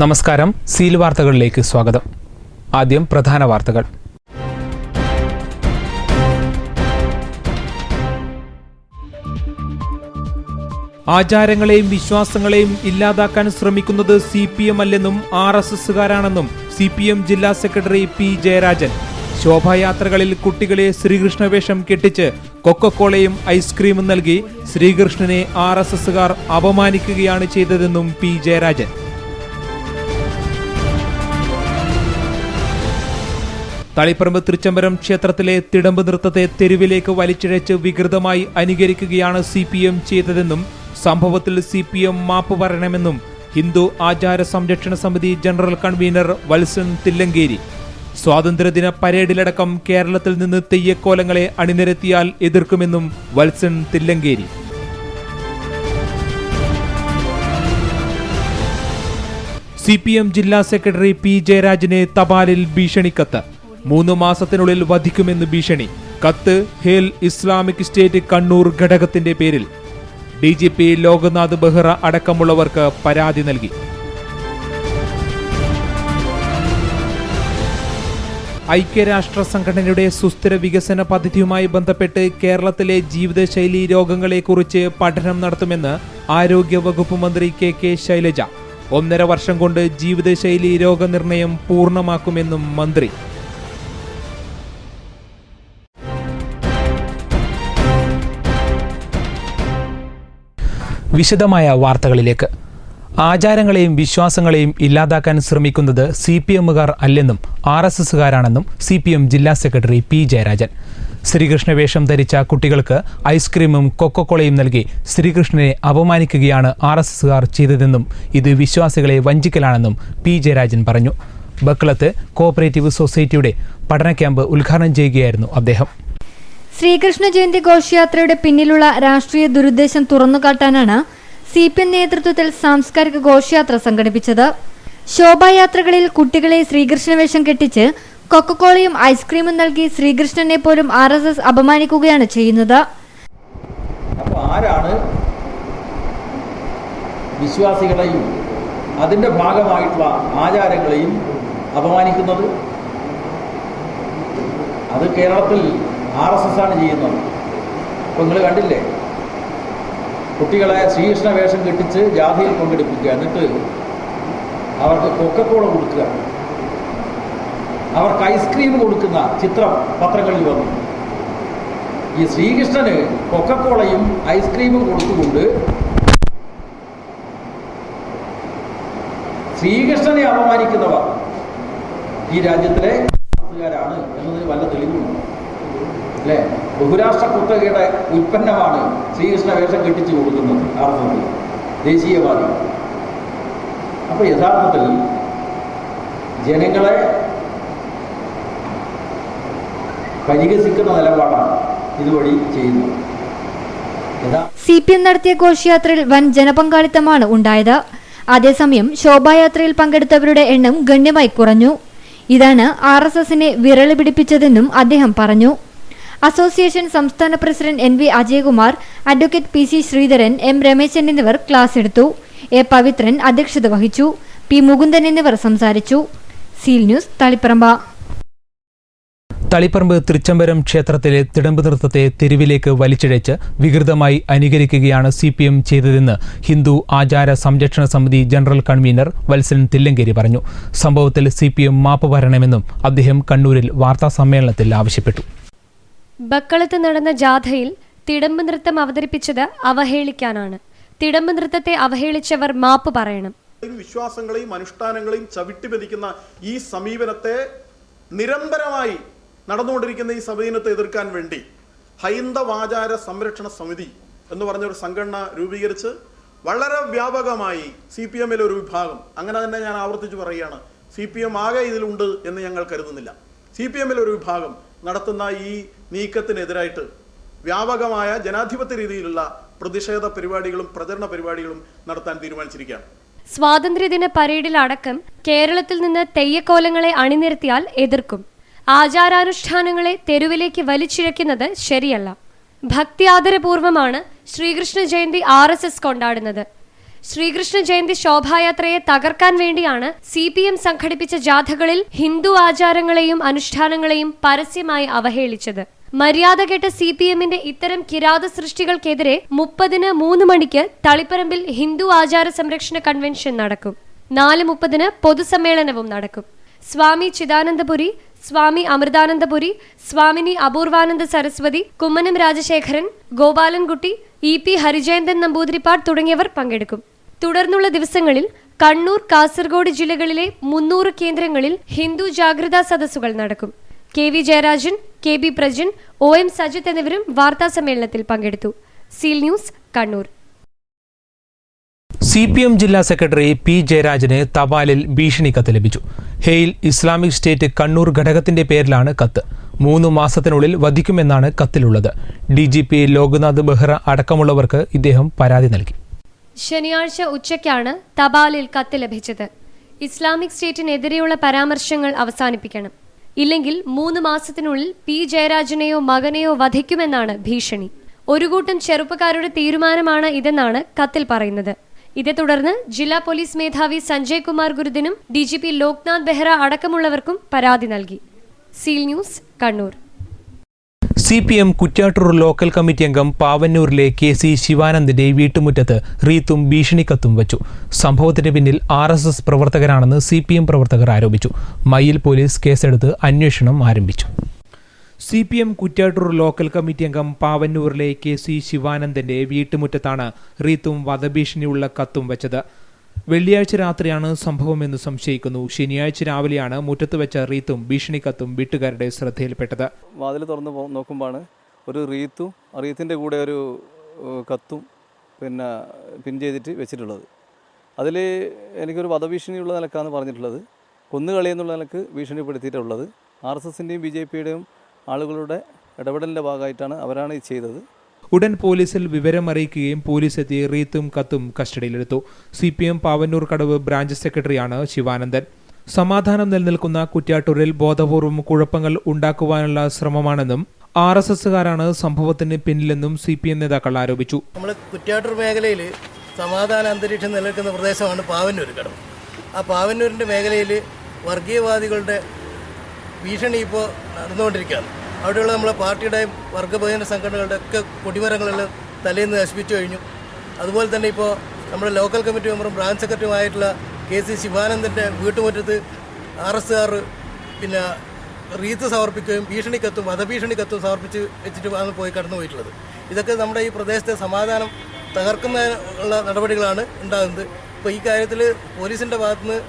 നമസ്കാരം. സീൽ വാർത്തകളിലേക്ക് സ്വാഗതം. ആദ്യം പ്രധാന വാർത്തകൾ. ആചാരങ്ങളെയും വിശ്വാസങ്ങളെയും ഇല്ലാതാക്കാൻ ശ്രമിക്കുന്നത് CPM അല്ലെന്നും RSSകാരാണെന്നും CPM ജില്ലാ സെക്രട്ടറി P. ജയരാജൻ. ശോഭായാത്രകളിൽ കുട്ടികളെ ശ്രീകൃഷ്ണവേഷം കെട്ടിച്ച് കൊക്കക്കോളയും ഐസ്ക്രീമും നൽകി ശ്രീകൃഷ്ണനെ RSSകാർ അപമാനിക്കുകയാണ് ചെയ്തതെന്നും P. ജയരാജൻ. തളിപ്പറമ്പ് തൃച്ചംബരം ക്ഷേത്രത്തിലെ തിടമ്പ് നൃത്തത്തെ തെരുവിലേക്ക് വലിച്ചിഴച്ച് വികൃതമായി അനുകരിക്കുകയാണ് CPM ചെയ്തതെന്നും സംഭവത്തിൽ CPM മാപ്പ് പറയണമെന്നും ഹിന്ദു ആചാര സംരക്ഷണ സമിതി ജനറൽ കൺവീനർ വത്സൻ തില്ലങ്കേരി. സ്വാതന്ത്ര്യദിന പരേഡിലടക്കം കേരളത്തിൽ നിന്ന് തെയ്യക്കോലങ്ങളെ അണിനിരത്തിയാൽ എതിർക്കുമെന്നും വത്സൻ തില്ലങ്കേരി. CPM ജില്ലാ സെക്രട്ടറി P. ജയരാജനെ തപാലിൽ ഭീഷണിക്കത്ത്. 3 മാസത്തിനുള്ളിൽ വധിക്കുമെന്ന് ഭീഷണി. കത്ത് ഹേൽ ഇസ്ലാമിക് സ്റ്റേറ്റ് കണ്ണൂർ ഘടകത്തിന്റെ പേരിൽ. DGP ലോക്നാഥ് ബെഹ്റ അടക്കമുള്ളവർക്ക് പരാതി നൽകി. ഐക്യരാഷ്ട്ര സംഘടനയുടെ സുസ്ഥിര വികസന പദ്ധതിയുമായി ബന്ധപ്പെട്ട് കേരളത്തിലെ ജീവിതശൈലി രോഗങ്ങളെക്കുറിച്ച് പഠനം നടത്തുമെന്ന് ആരോഗ്യവകുപ്പ് മന്ത്രി KK ശൈലജ. 1.5 വർഷം കൊണ്ട് ജീവിതശൈലി രോഗനിർണയം പൂർണ്ണമാക്കുമെന്നും മന്ത്രി. വിശദമായ വാർത്തകളിലേക്ക്. ആചാരങ്ങളെയും വിശ്വാസങ്ങളെയും ഇല്ലാതാക്കാൻ ശ്രമിക്കുന്നത് CPMകാർ അല്ലെന്നും RSSകാരാണെന്നും CPM ജില്ലാ സെക്രട്ടറി P. ജയരാജൻ. ശ്രീകൃഷ്ണവേഷം ധരിച്ച കുട്ടികൾക്ക് ഐസ്ക്രീമും കൊക്കക്കോളയും നൽകി ശ്രീകൃഷ്ണനെ അപമാനിക്കുകയാണ് RSSകാർ ചെയ്തതെന്നും ഇത് വിശ്വാസികളെ വഞ്ചിക്കലാണെന്നും P. ജയരാജൻ പറഞ്ഞു. ബക്കളത്ത് കോഓപ്പറേറ്റീവ് സൊസൈറ്റിയുടെ പഠന ക്യാമ്പ് ഉദ്ഘാടനം ചെയ്യുകയായിരുന്നു അദ്ദേഹം. ശ്രീകൃഷ്ണ ജയന്തി ഘോഷയാത്രയുടെ പിന്നിലുള്ള രാഷ്ട്രീയ ദുരുദ്ദേശം തുറന്നുകാട്ടാനാണ് CPM നേതൃത്വത്തിൽ സാംസ്കാരിക ഘോഷയാത്ര സംഘടിപ്പിച്ചത്. ശോഭായാത്രകളിൽ കുട്ടികളെ ശ്രീകൃഷ്ണവേഷം കെട്ടിച്ച് കൊക്കക്കോളയും ഐസ്ക്രീമും നൽകി ശ്രീകൃഷ്ണനെ പോലും RSS അപമാനിക്കുകയാണ് ചെയ്യുന്നത്. അപ്പോൾ ആരാണ് വിശ്വാസികളെയും അതിൻ്റെ ഭാഗമായിട്ടുള്ള ആചാരങ്ങളെയും അപമാനിക്കുന്നത്? അത് കേരളത്തിൽ RSS ആണ് ചെയ്യുന്നത്. അപ്പോൾ നിങ്ങൾ കണ്ടില്ലേ, കുട്ടികളെ ശ്രീകൃഷ്ണ വേഷം കെട്ടിച്ച് ജാഥയിൽ പങ്കെടുപ്പിക്കുക, എന്നിട്ട് അവർക്ക് കൊക്കക്കോള കൊടുക്കുക, അവർക്ക് ഐസ്ക്രീം കൊടുക്കുന്ന ചിത്രം പത്രങ്ങളിൽ വന്നു. ഈ ശ്രീകൃഷ്ണന് കൊക്കക്കോളയും ഐസ്ക്രീമും കൊടുത്തുകൊണ്ട് ശ്രീകൃഷ്ണനെ അപമാനിക്കുന്നവർ ഈ രാജ്യത്തിലെ ാണ് എന്നതിന് വല്ല തെളിവുണ്ട് അല്ലേ? ബഹുരാഷ്ട്ര കുത്തകയുടെ ഉൽപ്പന്നമാണ് ശ്രീകൃഷ്ണ വേഷം കെട്ടിച്ചു കൊടുക്കുന്നത് RSS ദേശീയവാദി. അപ്പോൾ യഥാർത്ഥത്തിൽ ജനങ്ങളെ പരിഹസിക്കുന്ന നിലപാടാണ് ഇതുവഴി ചെയ്യുന്നത്. CPM നടത്തിയ ഘോഷയാത്രയിൽ വൻ ജനപങ്കാളിത്തമാണ് ഉണ്ടായത്. അതേസമയം ശോഭായാത്രയിൽ പങ്കെടുത്തവരുടെ എണ്ണം ഗണ്യമായി കുറഞ്ഞു. ഇതാണ് RSSനെ വിരളി പിടിപ്പിച്ചതെന്നും അദ്ദേഹം പറഞ്ഞു. അസോസിയേഷൻ സംസ്ഥാന president NV Ajayakumar, advocate PC Sreedharan, M Rameshan എന്നിവർ ക്ലാസ് എടുത്തു. A പവിത്രൻ അധ്യക്ഷത വഹിച്ചു. P മുകുന്ദൻ എന്നിവർ സംസാരിച്ചു. Seal News, Taliparamba. തളിപ്പറമ്പ് തൃച്ചംബരം ക്ഷേത്രത്തിലെ തിടമ്പ് നൃത്തത്തെ തെരുവിലേക്ക് വലിച്ചിഴച്ച് വികൃതമായി അനുകരിക്കുകയാണ് CPM ചെയ്തതെന്ന് ഹിന്ദു ആചാര സംരക്ഷണ സമിതി ജനറൽ കൺവീനർ വത്സൻ തില്ലങ്കേരി പറഞ്ഞു. സംഭവത്തിൽ CPM മാപ്പ് പറയണമെന്നും അദ്ദേഹം കണ്ണൂരിൽ വാർത്താസമ്മേളനത്തിൽ ആവശ്യപ്പെട്ടു. ബക്കളത്ത് നടന്ന ജാഥയിൽ തിടമ്പ് നൃത്തം അവതരിപ്പിച്ചത് അവഹേളിക്കാനാണ്. തിടമ്പ് നൃത്തത്തെ അവഹേളിച്ചവർ മാപ്പ് പറയണം. വിശ്വാസങ്ങളെയും അനുഷ്ഠാനങ്ങളെയും ചവിട്ടിമെതിക്കുന്ന ഈ സമീപനത്തെ നിരന്തരമായി നടന്നുകൊണ്ടിരിക്കുന്ന ഈ സമീപനത്തെ എതിർക്കാൻ വേണ്ടി ഹൈന്ദവാചാര സംരക്ഷണ സമിതി എന്ന് പറഞ്ഞൊരു സംഘടന രൂപീകരിച്ച് വളരെ വ്യാപകമായി CPMലെ ഒരു വിഭാഗം, അങ്ങനെ തന്നെ ഞാൻ ആവർത്തിച്ച് പറയുകയാണ്, CPM ആകെ ഇതിലുണ്ട് എന്ന് ഞങ്ങൾ കരുതുന്നില്ല. CPMലെ ഒരു വിഭാഗം നടത്തുന്ന ഈ നീക്കത്തിനെതിരായിട്ട് വ്യാപകമായ ജനാധിപത്യ രീതിയിലുള്ള പ്രതിഷേധ പരിപാടികളും പ്രചരണ പരിപാടികളും നടത്താൻ തീരുമാനിച്ചിരിക്കുകയാണ്. സ്വാതന്ത്ര്യദിന പരേഡിലടക്കം കേരളത്തിൽ നിന്ന് തെയ്യക്കോലങ്ങളെ അണിനിരത്തിയാൽ എതിർക്കും. ആചാരാനുഷ്ഠാനങ്ങളെ തെരുവിലേക്ക് വലിച്ചിഴക്കുന്നത് ശരിയല്ല. ഭക്തി ആദരപൂർവമാണ് ശ്രീകൃഷ്ണ ജയന്തി RSS കൊണ്ടാടുന്നത്. ശ്രീകൃഷ്ണ ജയന്തി ശോഭായാത്രയെ തകർക്കാൻ വേണ്ടിയാണ് CPM സംഘടിപ്പിച്ച ജാഥകളിൽ ഹിന്ദു ആചാരങ്ങളെയും അനുഷ്ഠാനങ്ങളെയും പരസ്യമായി അവഹേളിച്ചത്. മര്യാദകെട്ട CPMന്റെ ഇത്തരം കിരാത സൃഷ്ടികൾക്കെതിരെ 30-ന് 3 മണിക്ക് തളിപ്പറമ്പിൽ ഹിന്ദു ആചാര സംരക്ഷണ കൺവെൻഷൻ നടക്കും. 4:30-ന് പൊതുസമ്മേളനവും നടക്കും. സ്വാമി ചിദാനന്ദപുരി, സ്വാമി അമൃതാനന്ദപുരി, സ്വാമിനി അപൂർവാനന്ദ സരസ്വതി, കുമ്മനം രാജശേഖരൻ, ഗോപാലൻകുട്ടി, EP ഹരിജയന്തൻ നമ്പൂതിരിപ്പാട് തുടങ്ങിയവർ പങ്കെടുക്കും. തുടർന്നുള്ള ദിവസങ്ങളിൽ കണ്ണൂർ, കാസർഗോഡ് ജില്ലകളിലെ 300 കേന്ദ്രങ്ങളിൽ ഹിന്ദു ജാഗ്രതാ സദസ്സുകൾ നടക്കും. KV Jayarajan, KB Prajin, OM Sajith എന്നിവരും വാർത്താ സമ്മേളനത്തിൽ പങ്കെടുത്തു. Seal News, Kannur. CPM ജില്ലാ സെക്രട്ടറി P ജയരാജന് തപാലിൽ ഭീഷണി കത്ത് ലഭിച്ചു. ഹെയിൽ ഇസ്ലാമിക് സ്റ്റേറ്റ് കണ്ണൂർ ഘടകത്തിന്റെ പേരിലാണ് കത്ത്. 3 മാസത്തിനുള്ളിൽ വധിക്കുമെന്നാണ് കത്തിലുള്ളത്. DGP ലോക്നാഥ് ബെഹ്റ അടക്കമുള്ളവർക്ക് ഇദ്ദേഹം പരാതി നൽകി. ശനിയാഴ്ച ഉച്ചയ്ക്കാണ് തപാലിൽ കത്ത് ലഭിച്ചത്. ഇസ്ലാമിക് സ്റ്റേറ്റിനെതിരെയുള്ള പരാമർശങ്ങൾ അവസാനിപ്പിക്കണം, ഇല്ലെങ്കിൽ 3 മാസത്തിനുള്ളിൽ P ജയരാജനെയോ മകനെയോ വധിക്കുമെന്നാണ് ഭീഷണി. ഒരു കൂട്ടം ചെറുപ്പക്കാരുടെ തീരുമാനമാണ് ഇതെന്നാണ് കത്തിൽ പറയുന്നത്. ഇതേ തുടർന്ന് ജില്ലാ പോലീസ് മേധാവി സഞ്ജയ് കുമാർ ഗുരുദിനും DGP ലോക്നാഥ് ബെഹ്റ അടക്കമുള്ളവർക്കും പരാതി നൽകി. Seal News, Kannur. CPM Kuttiattoor local committee അംഗം പാവന്നൂരിലെ KC ശിവാനന്ദിന്റെ വീട്ടുമുറ്റത്ത് റീത്തും ഭീഷണിക്കത്തും വച്ചു. സംഭവത്തിന് പിന്നിൽ RSS പ്രവർത്തകരാണെന്ന് CPM പ്രവർത്തകർ ആരോപിച്ചു. മയ്യിൽ പോലീസ് കേസെടുത്ത് അന്വേഷണം ആരംഭിച്ചു. CPM കുറ്റ്യാട്ടൂർ ലോക്കൽ കമ്മിറ്റി അംഗം പാവന്നൂരിലെ KC ശിവാനന്ദന്റെ വീട്ടുമുറ്റത്താണ് റീത്തും വധഭീഷണിയുള്ള കത്തും വെച്ചത്. വെള്ളിയാഴ്ച രാത്രിയാണ് സംഭവമെന്ന് സംശയിക്കുന്നു. ശനിയാഴ്ച രാവിലെയാണ് മുറ്റത്ത് വെച്ച റീത്തും ഭീഷണിക്കത്തും വീട്ടുകാരുടെ ശ്രദ്ധയിൽപ്പെട്ടത്. വാതിൽ തുറന്ന് നോക്കുമ്പോഴാണ് ഒരു റീത്തിൻ്റെ കൂടെ ഒരു കത്തും പിൻ ചെയ്തിട്ട് വെച്ചിട്ടുള്ളത്. അതിൽ എനിക്കൊരു വധഭീഷണിയുള്ള നിലക്കാണ് പറഞ്ഞിട്ടുള്ളത്. കൊന്നുകളി എന്നുള്ള നിലക്ക് ഭീഷണിപ്പെടുത്തിയിട്ടുള്ളത്. RSSന്റെയും BJPയുടെയും ആളുകളുടെ ഇടപെടലിൻ്റെ ഭാഗമായിട്ടാണ് അവരാണ് ഇത് ചെയ്തത്. ഉടൻ പോലീസിൽ വിവരം അറിയിക്കുകയും പോലീസ് എത്തി റീത്തും കത്തും കസ്റ്റഡിയിലെടുത്തു. CPM പാവന്നൂർ കടവ് ബ്രാഞ്ച് സെക്രട്ടറിയാണ് ശിവാനന്ദൻ. സമാധാനം നിലനിൽക്കുന്ന കുറ്റ്യാട്ടൂരിൽ ബോധപൂർവം കുഴപ്പങ്ങൾ ഉണ്ടാക്കുവാനുള്ള ശ്രമമാണെന്നും RSSകാരാണ് സംഭവത്തിന് പിന്നിലെന്നും CPM നേതാക്കൾ ആരോപിച്ചു. നമ്മൾ കുറ്റ്യാട്ടൂർ മേഖലയിൽ സമാധാന അന്തരീക്ഷം നിലനിൽക്കുന്ന പ്രദേശമാണ് പാവന്നൂർ കടവ്. ആ പാവന്നൂരിൻ്റെ മേഖലയിൽ വർഗീയവാദികളുടെ ഭീഷണി ഇപ്പോൾ നടന്നുകൊണ്ടിരിക്കുകയാണ്. അവിടെയുള്ള നമ്മളെ പാർട്ടിയുടെയും വർഗബഹുജന സംഘടനകളുടെ ഒക്കെ കൊടിമരങ്ങളെല്ലാം തലേന്ന് നശിപ്പിച്ചു കഴിഞ്ഞു. അതുപോലെ തന്നെ ഇപ്പോൾ നമ്മുടെ ലോക്കൽ കമ്മിറ്റി മെമ്പറും ബ്രാഞ്ച് സെക്രട്ടറിയുമായിട്ടുള്ള KC ശിവാനന്ദൻ്റെ വീട്ടുമുറ്റത്ത് RSSകാർ റീത്ത് സമർപ്പിക്കുകയും ഭീഷണിക്കത്തും വധഭീഷണിക്കത്തും സമർപ്പിച്ച് വെച്ചിട്ട് പോയി കടന്നു പോയിട്ടുള്ളത്. ഇതൊക്കെ നമ്മുടെ ഈ പ്രദേശത്തെ സമാധാനം തകർക്കുന്നതിനുള്ള നടപടികളാണ് ഉണ്ടാകുന്നത്. ഇപ്പോൾ ഈ കാര്യത്തിൽ പോലീസിൻ്റെ ഭാഗത്തുനിന്ന്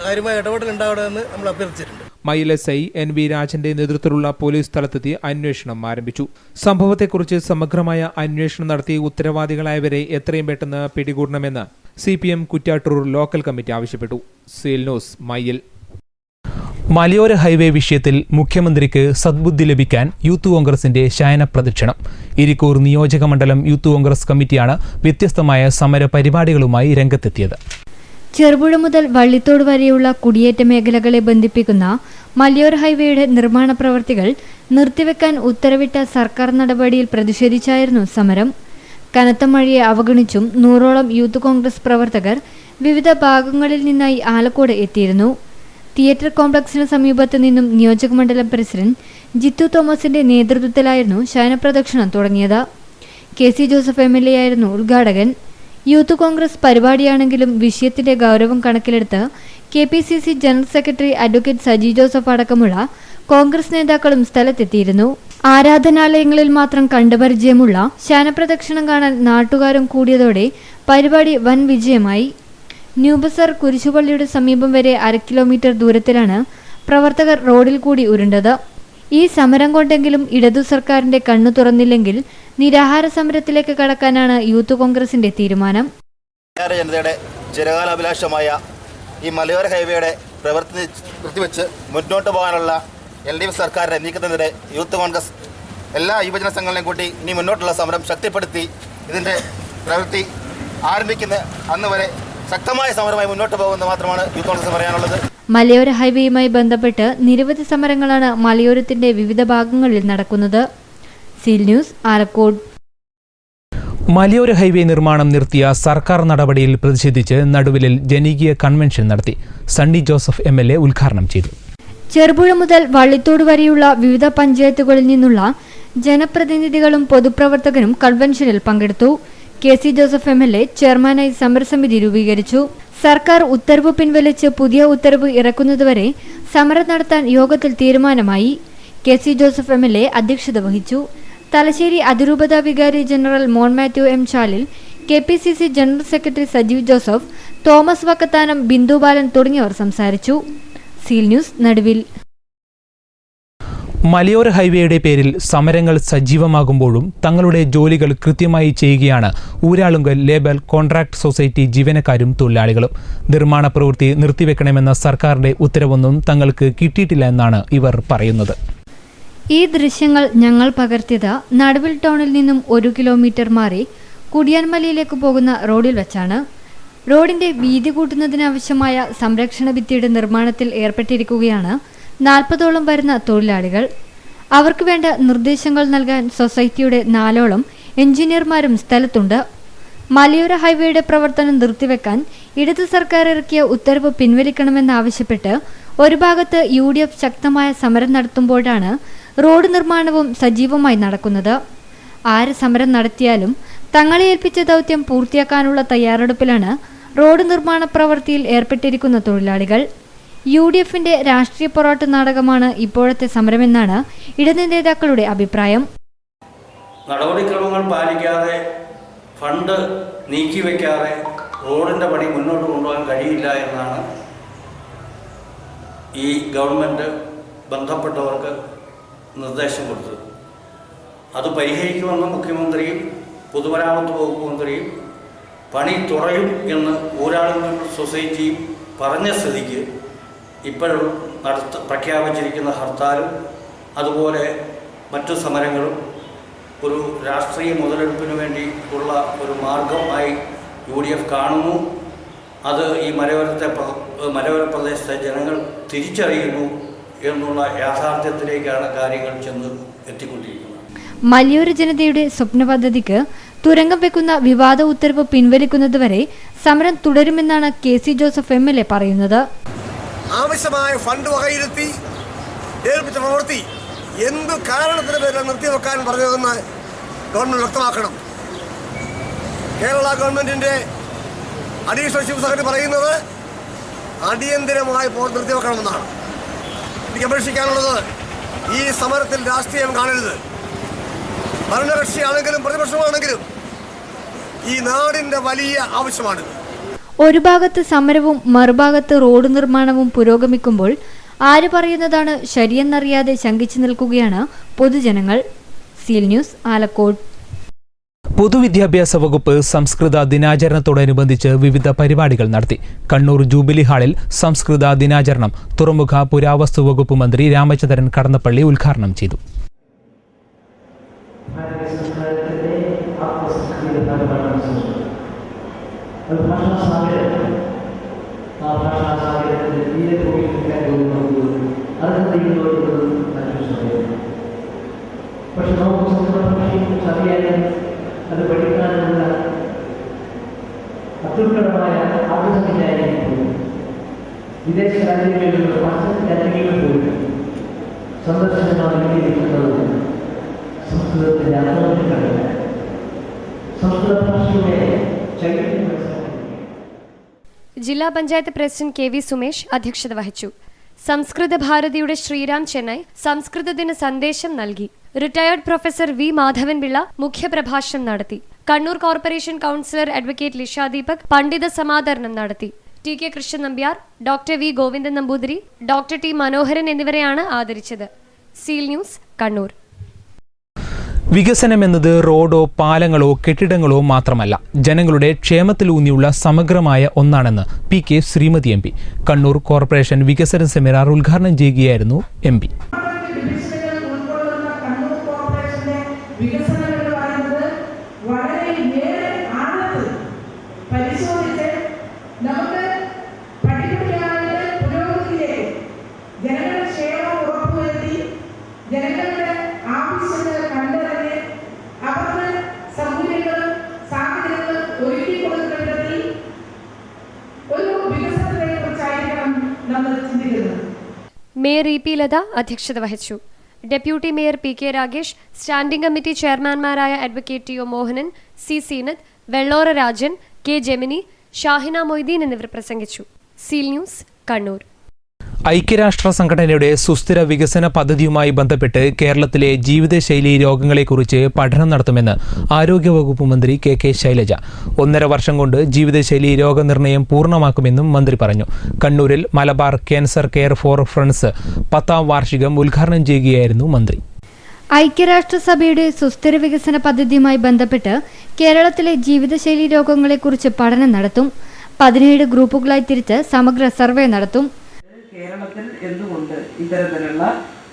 കാര്യമായ ഇടപെടൽ ഉണ്ടാവണമെന്ന് നമ്മൾ അഭ്യർത്ഥിച്ചിട്ടുണ്ട്. മയിൽ SI NV രാജന്റെ നേതൃത്വത്തിലുള്ള പോലീസ് സ്ഥലത്തെത്തി അന്വേഷണം ആരംഭിച്ചു. സംഭവത്തെക്കുറിച്ച് സമഗ്രമായ അന്വേഷണം നടത്തി ഉത്തരവാദികളായവരെ എത്രയും പെട്ടെന്ന് പിടികൂടണമെന്ന് CPM കുറ്റ്യാട്ടൂർ ലോക്കൽ കമ്മിറ്റി ആവശ്യപ്പെട്ടു. സീൽ ന്യൂസ്, മയിൽ. മലയോര ഹൈവേ വിഷയത്തിൽ മുഖ്യമന്ത്രിക്ക് സദ്ബുദ്ധി ലഭിക്കാൻ യൂത്ത് കോൺഗ്രസിന്റെ ശയന പ്രദക്ഷിണം. ഇരിക്കൂർ നിയോജക മണ്ഡലം യൂത്ത് കോൺഗ്രസ് കമ്മിറ്റിയാണ് വ്യത്യസ്തമായ സമര പരിപാടികളുമായി രംഗത്തെത്തിയത്. ചെറുപുഴ മുതൽ വള്ളിത്തോട് വരെയുള്ള കുടിയേറ്റ മേഖലകളെ ബന്ധിപ്പിക്കുന്ന മലയോര ഹൈവേയുടെ നിർമ്മാണ പ്രവൃത്തികൾ നിർത്തിവെക്കാൻ ഉത്തരവിട്ട സർക്കാർ നടപടിയിൽ പ്രതിഷേധിച്ചായിരുന്നു സമരം. കനത്ത മഴയെ അവഗണിച്ചും 100ഓളം യൂത്ത് കോൺഗ്രസ് പ്രവർത്തകർ വിവിധ ഭാഗങ്ങളിൽ നിന്നായി ആലക്കോട് എത്തിയിരുന്നു. തിയേറ്റർ കോംപ്ലക്സിന് സമീപത്ത് നിന്നും നിയോജകമണ്ഡലം പ്രസിഡന്റ് ജിത്തു തോമസിന്റെ നേതൃത്വത്തിലായിരുന്നു ശയനപ്രദക്ഷിണം തുടങ്ങിയത്. KC ജോസഫ് MLA ആയിരുന്നു ഉദ്ഘാടകൻ. യൂത്ത് കോൺഗ്രസ് പരിപാടിയാണെങ്കിലും വിഷയത്തിന്റെ ഗൗരവം കണക്കിലെടുത്ത് KPCC general secretary advocate Saji Joseph അടക്കമുള്ള കോൺഗ്രസ് നേതാക്കളും സ്ഥലത്തെത്തിയിരുന്നു. ആരാധനാലയങ്ങളിൽ മാത്രം കണ്ടുപരിചയമുള്ള ശയനപ്രദക്ഷിണം കാണാൻ നാട്ടുകാരും കൂടിയതോടെ പരിപാടി വൻ വിജയമായി. ന്യൂ ബസാർ കുരിശുപള്ളിയുടെ സമീപം വരെ 1/2 കിലോമീറ്റർ ദൂരത്തിലാണ് പ്രവർത്തകർ റോഡിൽ കൂടി ഉരുണ്ടത്. ഈ സമരം കൊണ്ടെങ്കിലും ഇടതു സർക്കാരിന്റെ കണ്ണു തുറന്നില്ലെങ്കിൽ നിരാഹാര സമരത്തിലേക്ക് കടക്കാനാണ് യൂത്ത് കോൺഗ്രസിന്റെ തീരുമാനം. ജനതയുടെ ചിരകാലാഭിലാഷമായ ഈ മലയോര ഹൈവേയുടെ പ്രവൃത്തി നിർത്തിവെച്ച് മുന്നോട്ട് പോകാനുള്ള LDF സർക്കാരിന്റെ നീക്കത്തിനെതിരെ യൂത്ത് കോൺഗ്രസ് എല്ലാ യുവജന സംഘങ്ങളെയും കൂട്ടി ഇനി മുന്നോട്ടുള്ള സമരം ശക്തിപ്പെടുത്തി ഇതിന്റെ പ്രവൃത്തി ആരംഭിക്കുന്ന അന്ന് വരെ ശക്തമായ സമരമായി മുന്നോട്ട് പോകുന്നത് മാത്രമാണ് യൂത്ത് കോൺഗ്രസ് പറയാനുള്ളത്. മലയോര ഹൈവേയുമായി ബന്ധപ്പെട്ട് നിരവധി സമരങ്ങളാണ് മലയോരത്തിന്റെ വിവിധ ഭാഗങ്ങളിൽ നടക്കുന്നത്. Seal News, Alakode. മലയോര ഹൈവേ നിർമ്മാണം നിർത്തിയ സർക്കാർ നടപടിയിൽ പ്രതിഷേധിച്ച് നടുവിലിൽ ജനകീയ കൺവെൻഷൻ നടത്തി. സണ്ണി ജോസഫ് MLA ഉദ്ഘാടനം ചെയ്തു. ചെറുപുഴ മുതൽ വള്ളിത്തോട് വരെയുള്ള വിവിധ പഞ്ചായത്തുകളിൽ നിന്നുള്ള ജനപ്രതിനിധികളും പൊതുപ്രവർത്തകരും കൺവെൻഷനിൽ പങ്കെടുത്തു. KC ജോസഫ് MLA ചെയർമാനായി സമരസമിതി രൂപീകരിച്ചു. സർക്കാർ ഉത്തരവ് പിൻവലിച്ച് പുതിയ ഉത്തരവ് ഇറക്കുന്നതുവരെ സമരം നടത്താൻ യോഗത്തിൽ തീരുമാനമായി. KC ജോസഫ് MLA അധ്യക്ഷത വഹിച്ചു. തലശ്ശേരി അതിരൂപത വികാരി general Mon Mathew M. Chalil, KPCC general secretary Sajeev Joseph, Thomas Vakkathanam, Bindu Balan തുടങ്ങിയവർ സംസാരിച്ചു. സീൽ ന്യൂസ്, നടുവിൽ. മലയോര ഹൈവേയുടെ പേരിൽ സമരങ്ങൾ സജീവമാകുമ്പോഴും തങ്ങളുടെ ജോലികൾ കൃത്യമായി ചെയ്യുകയാണ് ഊരാളുങ്കൽ ലേബർ കോൺട്രാക്ട് സൊസൈറ്റി ജീവനക്കാരും തൊഴിലാളികളും. നിർമ്മാണ പ്രവൃത്തി നിർത്തിവെക്കണമെന്ന സർക്കാരിന്റെ ഉത്തരവൊന്നും തങ്ങൾക്ക് കിട്ടിയിട്ടില്ല എന്നാണ് ഇവർ പറയുന്നത്. ഈ ദൃശ്യങ്ങൾ ഞങ്ങൾ പകർത്തിയത് നടുവിൽ ടൗണിൽ നിന്നും 1 കിലോമീറ്റർ മാറി കുടിയാൻമലയിലേക്ക് പോകുന്ന റോഡിൽ വെച്ചാണ്. റോഡിന്റെ വീതി കൂട്ടുന്നതിനാവശ്യമായ സംരക്ഷണ ഭിത്തിയുടെ നിർമ്മാണത്തിൽ ഏർപ്പെട്ടിരിക്കുകയാണ് 40ഓളം വരുന്ന തൊഴിലാളികൾ. അവർക്ക് വേണ്ട നിർദ്ദേശങ്ങൾ നൽകാൻ സൊസൈറ്റിയുടെ 4ഓളം എഞ്ചിനീയർമാരും സ്ഥലത്തുണ്ട്. മലയോര ഹൈവേയുടെ പ്രവർത്തനം നിർത്തിവെക്കാൻ ഇടത് സർക്കാർ ഇറക്കിയ ഉത്തരവ് പിൻവലിക്കണമെന്നാവശ്യപ്പെട്ട് ഒരു ഭാഗത്ത് UDF ശക്തമായ സമരം നടത്തുമ്പോഴാണ് റോഡ് നിർമ്മാണവും സജീവമായി നടക്കുന്നത്. ആര് സമരം നടത്തിയാലും തങ്ങളെ ഏൽപ്പിച്ച ദൗത്യം പൂർത്തിയാക്കാനുള്ള തയ്യാറെടുപ്പിലാണ് റോഡ് നിർമ്മാണ പ്രവൃത്തിയിൽ ഏർപ്പെട്ടിരിക്കുന്ന തൊഴിലാളികൾ. UDFന്റെ രാഷ്ട്രീയ പോരാട്ട നാടകമാണ് ഇപ്പോഴത്തെ സമരമെന്നാണ് ഇടത് നേതാക്കളുടെ അഭിപ്രായം. നടപടിക്രമങ്ങൾ പാലിക്കാതെ, ഫണ്ട് നീക്കിവെക്കാതെ റോഡിൻ്റെ പണി മുന്നോട്ട് കൊണ്ടുപോകാൻ കഴിയില്ല എന്നാണ് ഈ ഗവൺമെൻറ് ബന്ധപ്പെട്ടവർക്ക് നിർദ്ദേശം കൊടുത്തത്. അത് പരിഹരിക്കുമെന്ന് മുഖ്യമന്ത്രിയും പൊതുമരാമത്ത് വകുപ്പ് മന്ത്രിയും പണി തുടരും എന്ന് ഊരാളുങ്കൽ സൊസൈറ്റിയും പറഞ്ഞ സ്ഥിതിക്ക് ഇപ്പോഴും പ്രഖ്യാപിച്ചിരിക്കുന്ന ഹർത്താലും അതുപോലെ മറ്റു സമരങ്ങളും ഒരു രാഷ്ട്രീയ മുതലെടുപ്പിന് വേണ്ടി ഉള്ള ഒരു മാർഗമായി UDF കാണുന്നു. അത് ഈ മലയോര പ്രദേശത്തെ ജനങ്ങൾ തിരിച്ചറിയുന്നു എന്നുള്ള യാഥാർത്ഥ്യത്തിലേക്കാണ് കാര്യങ്ങൾ ചെന്ന് എത്തിക്കൊണ്ടിരിക്കുന്നത്. മലയോര ജനതയുടെ സ്വപ്ന പദ്ധതിക്ക് തുരങ്കം വെക്കുന്ന വിവാദ ഉത്തരവ് പിൻവലിക്കുന്നതുവരെ സമരം തുടരുമെന്നാണ് KC ജോസഫ് MLA പറയുന്നത്. ആവശ്യമായ ഫണ്ട് വകയിരുത്തി ഏൽപ്പിച്ച പ്രവൃത്തി എന്ത് കാരണത്തിന് പേരിൽ നിർത്തിവെക്കാൻ പറഞ്ഞതെന്ന് ഗവൺമെന്റ് വ്യക്തമാക്കണം. കേരള ഗവൺമെന്റിന്റെ അഡീഷണൽ ചീഫ് സെക്രട്ടറി പറയുന്നത് അടിയന്തരമായി നിർത്തിവെക്കണമെന്നാണ്. എനിക്ക് അപേക്ഷിക്കാനുള്ളത്, ഈ സമരത്തിൽ രാഷ്ട്രീയം കാണരുത്. ഭരണകക്ഷിയാണെങ്കിലും പ്രതിപക്ഷമാണെങ്കിലും ഈ നാടിന്റെ വലിയ ആവശ്യമാണ്. ഒരു ഭാഗത്ത് സമരവും മറുഭാഗത്ത് റോഡ് നിർമ്മാണവും പുരോഗമിക്കുമ്പോൾ ആര് പറയുന്നതാണ് ശരിയെന്നറിയാതെ ശങ്കിച്ചു നിൽക്കുകയാണ് പൊതുജനങ്ങൾ. Seal News, Alakode. പൊതുവിദ്യാഭ്യാസ വകുപ്പ് സംസ്കൃത ദിനാചരണത്തോടനുബന്ധിച്ച് വിവിധ പരിപാടികൾ നടത്തി. കണ്ണൂർ ജൂബിലി ഹാളിൽ സംസ്കൃത ദിനാചരണം തുറമുഖ പുരാവസ്തു വകുപ്പ് മന്ത്രി രാമചന്ദ്രൻ കടന്നപ്പള്ളി ഉദ്ഘാടനം ചെയ്തു. അത് പഠിക്കാനുള്ള അത്യുന്നതമായ ആഗ്രഹമില്ലായിരിക്കും. വിദേശ രാജ്യങ്ങളിലുള്ള പാശ്ചാത്യ രാജ്യങ്ങളിൽ പോലും സന്ദർശനങ്ങൾ നൽകിയിരിക്കുന്നത് സംസ്കൃതത്തിന്റെ അർത്ഥങ്ങളിലാണ്. സംസ്കൃത ഭാഷയുടെ ചൈതന്യം. ജില്ലാ പഞ്ചായത്ത് പ്രസിഡന്റ് KV സുമേഷ് അധ്യക്ഷത വഹിച്ചു. സംസ്കൃത ഭാരതിയുടെ ശ്രീരാം ചെന്നൈ സംസ്കൃത ദിന സന്ദേശം നൽകി. Retired professor V. മാധവൻപിള്ള മുഖ്യപ്രഭാഷണം നടത്തി. Kannur corporation councillor advocate Lisha Deepak പണ്ഡിത സമാദരണം നടത്തി. TK Krishnan Nambiar, doctor V. Govindan Namboothiri, doctor T. മനോഹരൻ എന്നിവരെയാണ് ആദരിച്ചത്. Seal News, Kannur. വികസനം എന്നത് റോഡോ പാലങ്ങളോ കെട്ടിടങ്ങളോ മാത്രമല്ല, ജനങ്ങളുടെ ക്ഷേമത്തിലൂന്നിയുള്ള സമഗ്രമായ ഒന്നാണെന്ന് PK Sreemathi MP. Kannur corporation വികസന സെമിനാർ ഉദ്ഘാടനം ചെയ്യുകയായിരുന്നു MP. Mayor E P Latha അധ്യക്ഷത വഹിച്ചു. Deputy mayor P K Ragesh, standing committee ചെയർമാൻമാരായ advocate T O Mohanan, C Seenath, Vellora Rajan, K Jemini, Shahina Moideen എന്നിവർ പ്രസംഗിച്ചു. Seal News, Kannur. ഐക്യരാഷ്ട്ര സംഘടനയുടെ സുസ്ഥിര വികസന പദ്ധതിയുമായി ബന്ധപ്പെട്ട് കേരളത്തിലെ ജീവിതശൈലി രോഗങ്ങളെക്കുറിച്ച് പഠനം നടത്തുമെന്ന് ആരോഗ്യവകുപ്പ് മന്ത്രി കെ കെ ശൈലജ. 1.5 വർഷം കൊണ്ട് ജീവിതശൈലി രോഗനിർണയം പൂർണ്ണമാക്കുമെന്നും മന്ത്രി പറഞ്ഞു. കണ്ണൂരിൽ Malabar cancer care for friends 10ാം വാർഷികം ഉദ്ഘാടനം ചെയ്യുകയായിരുന്നു മന്ത്രി. ഐക്യരാഷ്ട്രസഭയുടെ സുസ്ഥിര വികസന പദ്ധതിയുമായി ബന്ധപ്പെട്ട് കേരളത്തിലെ ജീവിതശൈലി രോഗങ്ങളെക്കുറിച്ച് പഠനം നടത്തും. 17 ഗ്രൂപ്പുകളായി തിരിച്ച് സമഗ്ര സർവേ നടത്തും. കേരളത്തിൽ എന്തുകൊണ്ട് ഇത്തരത്തിലുള്ള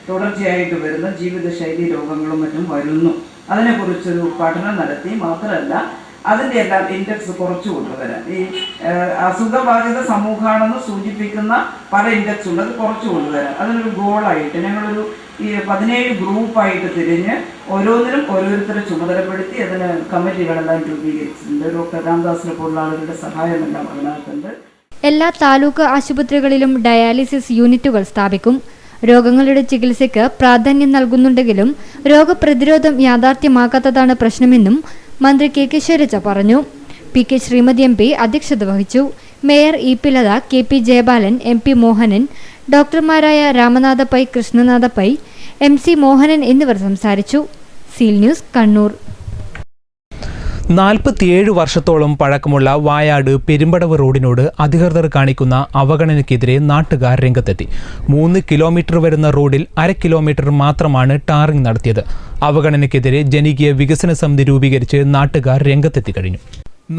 തുടർച്ചയായിട്ട് വരുന്ന ജീവിതശൈലി രോഗങ്ങളും മറ്റും വരുന്നു, അതിനെക്കുറിച്ചൊരു പഠനം നടത്തി മാത്രമല്ല അതിൻ്റെ എല്ലാം ഇൻഡെക്സ് കുറച്ചു കൊണ്ടുവരാൻ, ഈ അസുഖബാധിത സമൂഹമാണെന്ന് സൂചിപ്പിക്കുന്ന പല ഇൻഡെക്സ് ഉണ്ട്, അത് കുറച്ചു കൊണ്ടുവരാൻ അതിനൊരു ഗോളായിട്ട് ഞങ്ങളൊരു 17 ഗ്രൂപ്പായിട്ട് തിരിഞ്ഞ് ഓരോന്നിനും ഓരോരുത്തരെ ചുമതലപ്പെടുത്തി അതിന് കമ്മിറ്റികളെല്ലാം രൂപീകരിച്ചിട്ടുണ്ട്. ഡോക്ടർ രാംദാസിനെ പോലുള്ള ആളുകളുടെ സഹായമെല്ലാം അതിനകത്തുണ്ട്. എല്ലാ താലൂക്ക് ആശുപത്രികളിലും ഡയാലിസിസ് യൂണിറ്റുകൾ സ്ഥാപിക്കും. രോഗങ്ങളുടെ ചികിത്സയ്ക്ക് പ്രാധാന്യം നൽകുന്നുണ്ടെങ്കിലും രോഗപ്രതിരോധം യാഥാർത്ഥ്യമാക്കാത്തതാണ് പ്രശ്നമെന്നും മന്ത്രി കെ കെ ശൈലജ പറഞ്ഞു. P K Sreemathi M P അധ്യക്ഷത വഹിച്ചു. Mayor E P Latha, K P Jayabalan, M P Mohanan, ഡോക്ടർമാരായ രാമനാഥ പൈ, കൃഷ്ണനാഥ പൈ, എം സി മോഹനൻ എന്നിവർ സംസാരിച്ചു. Seal News, Kannur. 47 വർഷത്തോളം പഴക്കമുള്ള വായാട് പെരുമ്പടവ് റോഡിനോട് അധികൃതർ കാണിക്കുന്ന അവഗണനയ്ക്കെതിരെ നാട്ടുകാർ രംഗത്തെത്തി. 3 കിലോമീറ്റർ വരുന്ന റോഡിൽ 1/2 കിലോമീറ്റർ മാത്രമാണ് ടാറിംഗ് നടത്തിയത്. അവഗണനയ്ക്കെതിരെ ജനകീയ വികസന സമിതി രൂപീകരിച്ച് നാട്ടുകാർ രംഗത്തെത്തി കഴിഞ്ഞു.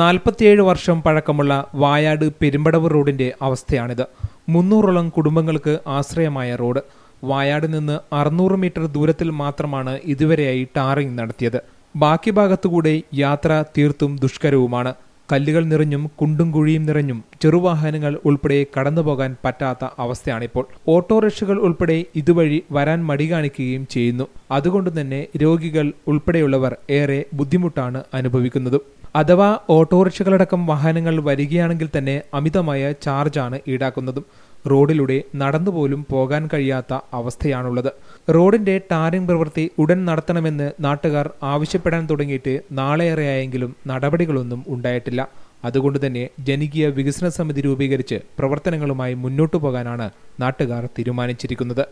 47 വർഷം പഴക്കമുള്ള വായാട് പെരുമ്പടവ് റോഡിന്റെ അവസ്ഥയാണിത്. 300ഓളം കുടുംബങ്ങൾക്ക് ആശ്രയമായ റോഡ്. വായാട് നിന്ന് 600 മീറ്റർ ദൂരത്തിൽ മാത്രമാണ് ഇതുവരെയായി ടാറിംഗ് നടത്തിയത്. ബാക്കി ഭാഗത്തുകൂടെ യാത്ര തീർത്തും ദുഷ്കരവുമാണ്. കല്ലുകൾ നിറഞ്ഞും കുണ്ടും കുഴിയും നിറഞ്ഞും ചെറുവാഹനങ്ങൾ ഉൾപ്പെടെ കടന്നുപോകാൻ പറ്റാത്ത അവസ്ഥയാണിപ്പോൾ. ഓട്ടോറിക്ഷകൾ ഉൾപ്പെടെ ഇതുവഴി വരാൻ മടി കാണിക്കുകയും ചെയ്യുന്നു. അതുകൊണ്ട് തന്നെ രോഗികൾ ഉൾപ്പെടെയുള്ളവർ ഏറെ ബുദ്ധിമുട്ടാണ് അനുഭവിക്കുന്നത്. അഥവാ ഓട്ടോറിക്ഷകളടക്കം വാഹനങ്ങൾ വരികയാണെങ്കിൽ തന്നെ അമിതമായ ചാർജാണ് ഈടാക്കുന്നതും. റോഡിലൂടെ നടന്നുപോലും പോകാൻ കഴിയാത്ത അവസ്ഥയാണുള്ളത്. റോഡിന്റെ ടാറിംഗ് പ്രവൃത്തി ഉടൻ നടത്തണമെന്ന് നാട്ടുകാർ ആവശ്യപ്പെടാൻ തുടങ്ങിയിട്ട് നാളെയേറെയായെങ്കിലും നടപടികളൊന്നും ഉണ്ടായിട്ടില്ല. അതുകൊണ്ട് തന്നെ ജനകീയ വികസന സമിതി രൂപീകരിച്ച് പ്രവർത്തനങ്ങളുമായി മുന്നോട്ടു പോകാനാണ് നാട്ടുകാർ തീരുമാനിച്ചിരിക്കുന്നത്.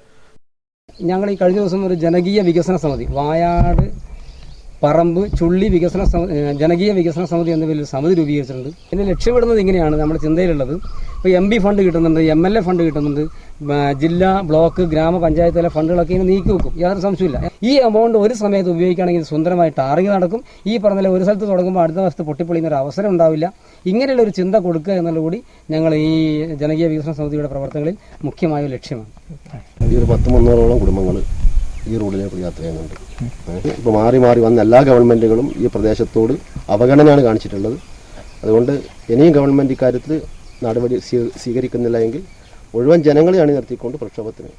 ഞങ്ങൾ ഈ കഴിഞ്ഞ ദിവസം ഒരു ജനകീയ വികസന സമിതി, വായാട് പറമ്പ് ചുള്ളി ജനകീയ വികസന സമിതി എന്ന പേരിൽ സമിതി രൂപീകരിച്ചിട്ടുണ്ട്. ഇതിന് ലക്ഷ്യമിടുന്നത് ഇങ്ങനെയാണ് നമ്മുടെ ചിന്തയിലുള്ളത്. ഇപ്പോൾ MP ഫണ്ട് കിട്ടുന്നുണ്ട്, MLA ഫണ്ട് കിട്ടുന്നുണ്ട്, ജില്ലാ, ബ്ലോക്ക്, ഗ്രാമപഞ്ചായത്തിലെ ഫണ്ടുകളൊക്കെ ഇങ്ങനെ നീക്കി വെക്കും, യാതൊരു സംശയമില്ല. ഈ എമൗണ്ട് ഒരു സമയത്ത് ഉപയോഗിക്കുകയാണെങ്കിൽ സുന്ദരമായി ടാറിങ് നടക്കും. ഈ പറഞ്ഞ ഒരു സ്ഥലത്ത് തുടങ്ങുമ്പോൾ അടുത്ത വർഷത്ത് പൊട്ടിപ്പൊളിയുന്ന ഒരു അവസരം ഉണ്ടാവില്ല. ഇങ്ങനെയുള്ള ഒരു ചിന്ത കൊടുക്കുക എന്നുള്ളതുകൂടി ഞങ്ങൾ ഈ ജനകീയ വികസന സമിതിയുടെ പ്രവർത്തനങ്ങളിൽ മുഖ്യമായ ലക്ഷ്യമാണ്. ഈ ഒരു 100-300ഓളം കുടുംബങ്ങൾ ഈ റോഡിലേക്ക് യാത്ര ചെയ്യുന്നുണ്ട്. ഇപ്പോൾ മാറി മാറി വന്ന എല്ലാ ഗവൺമെൻറ്റുകളും ഈ പ്രദേശത്തോട് അവഗണനയാണ് കാണിച്ചിട്ടുള്ളത്. അതുകൊണ്ട് ഇനിയും ഗവൺമെൻറ് ഇക്കാര്യത്തിൽ നടപടി സ്വീകരിക്കുന്നില്ല എങ്കിൽ മുഴുവൻ ജനങ്ങളെ അണിനിർത്തിക്കൊണ്ട് പ്രക്ഷോഭത്തിന്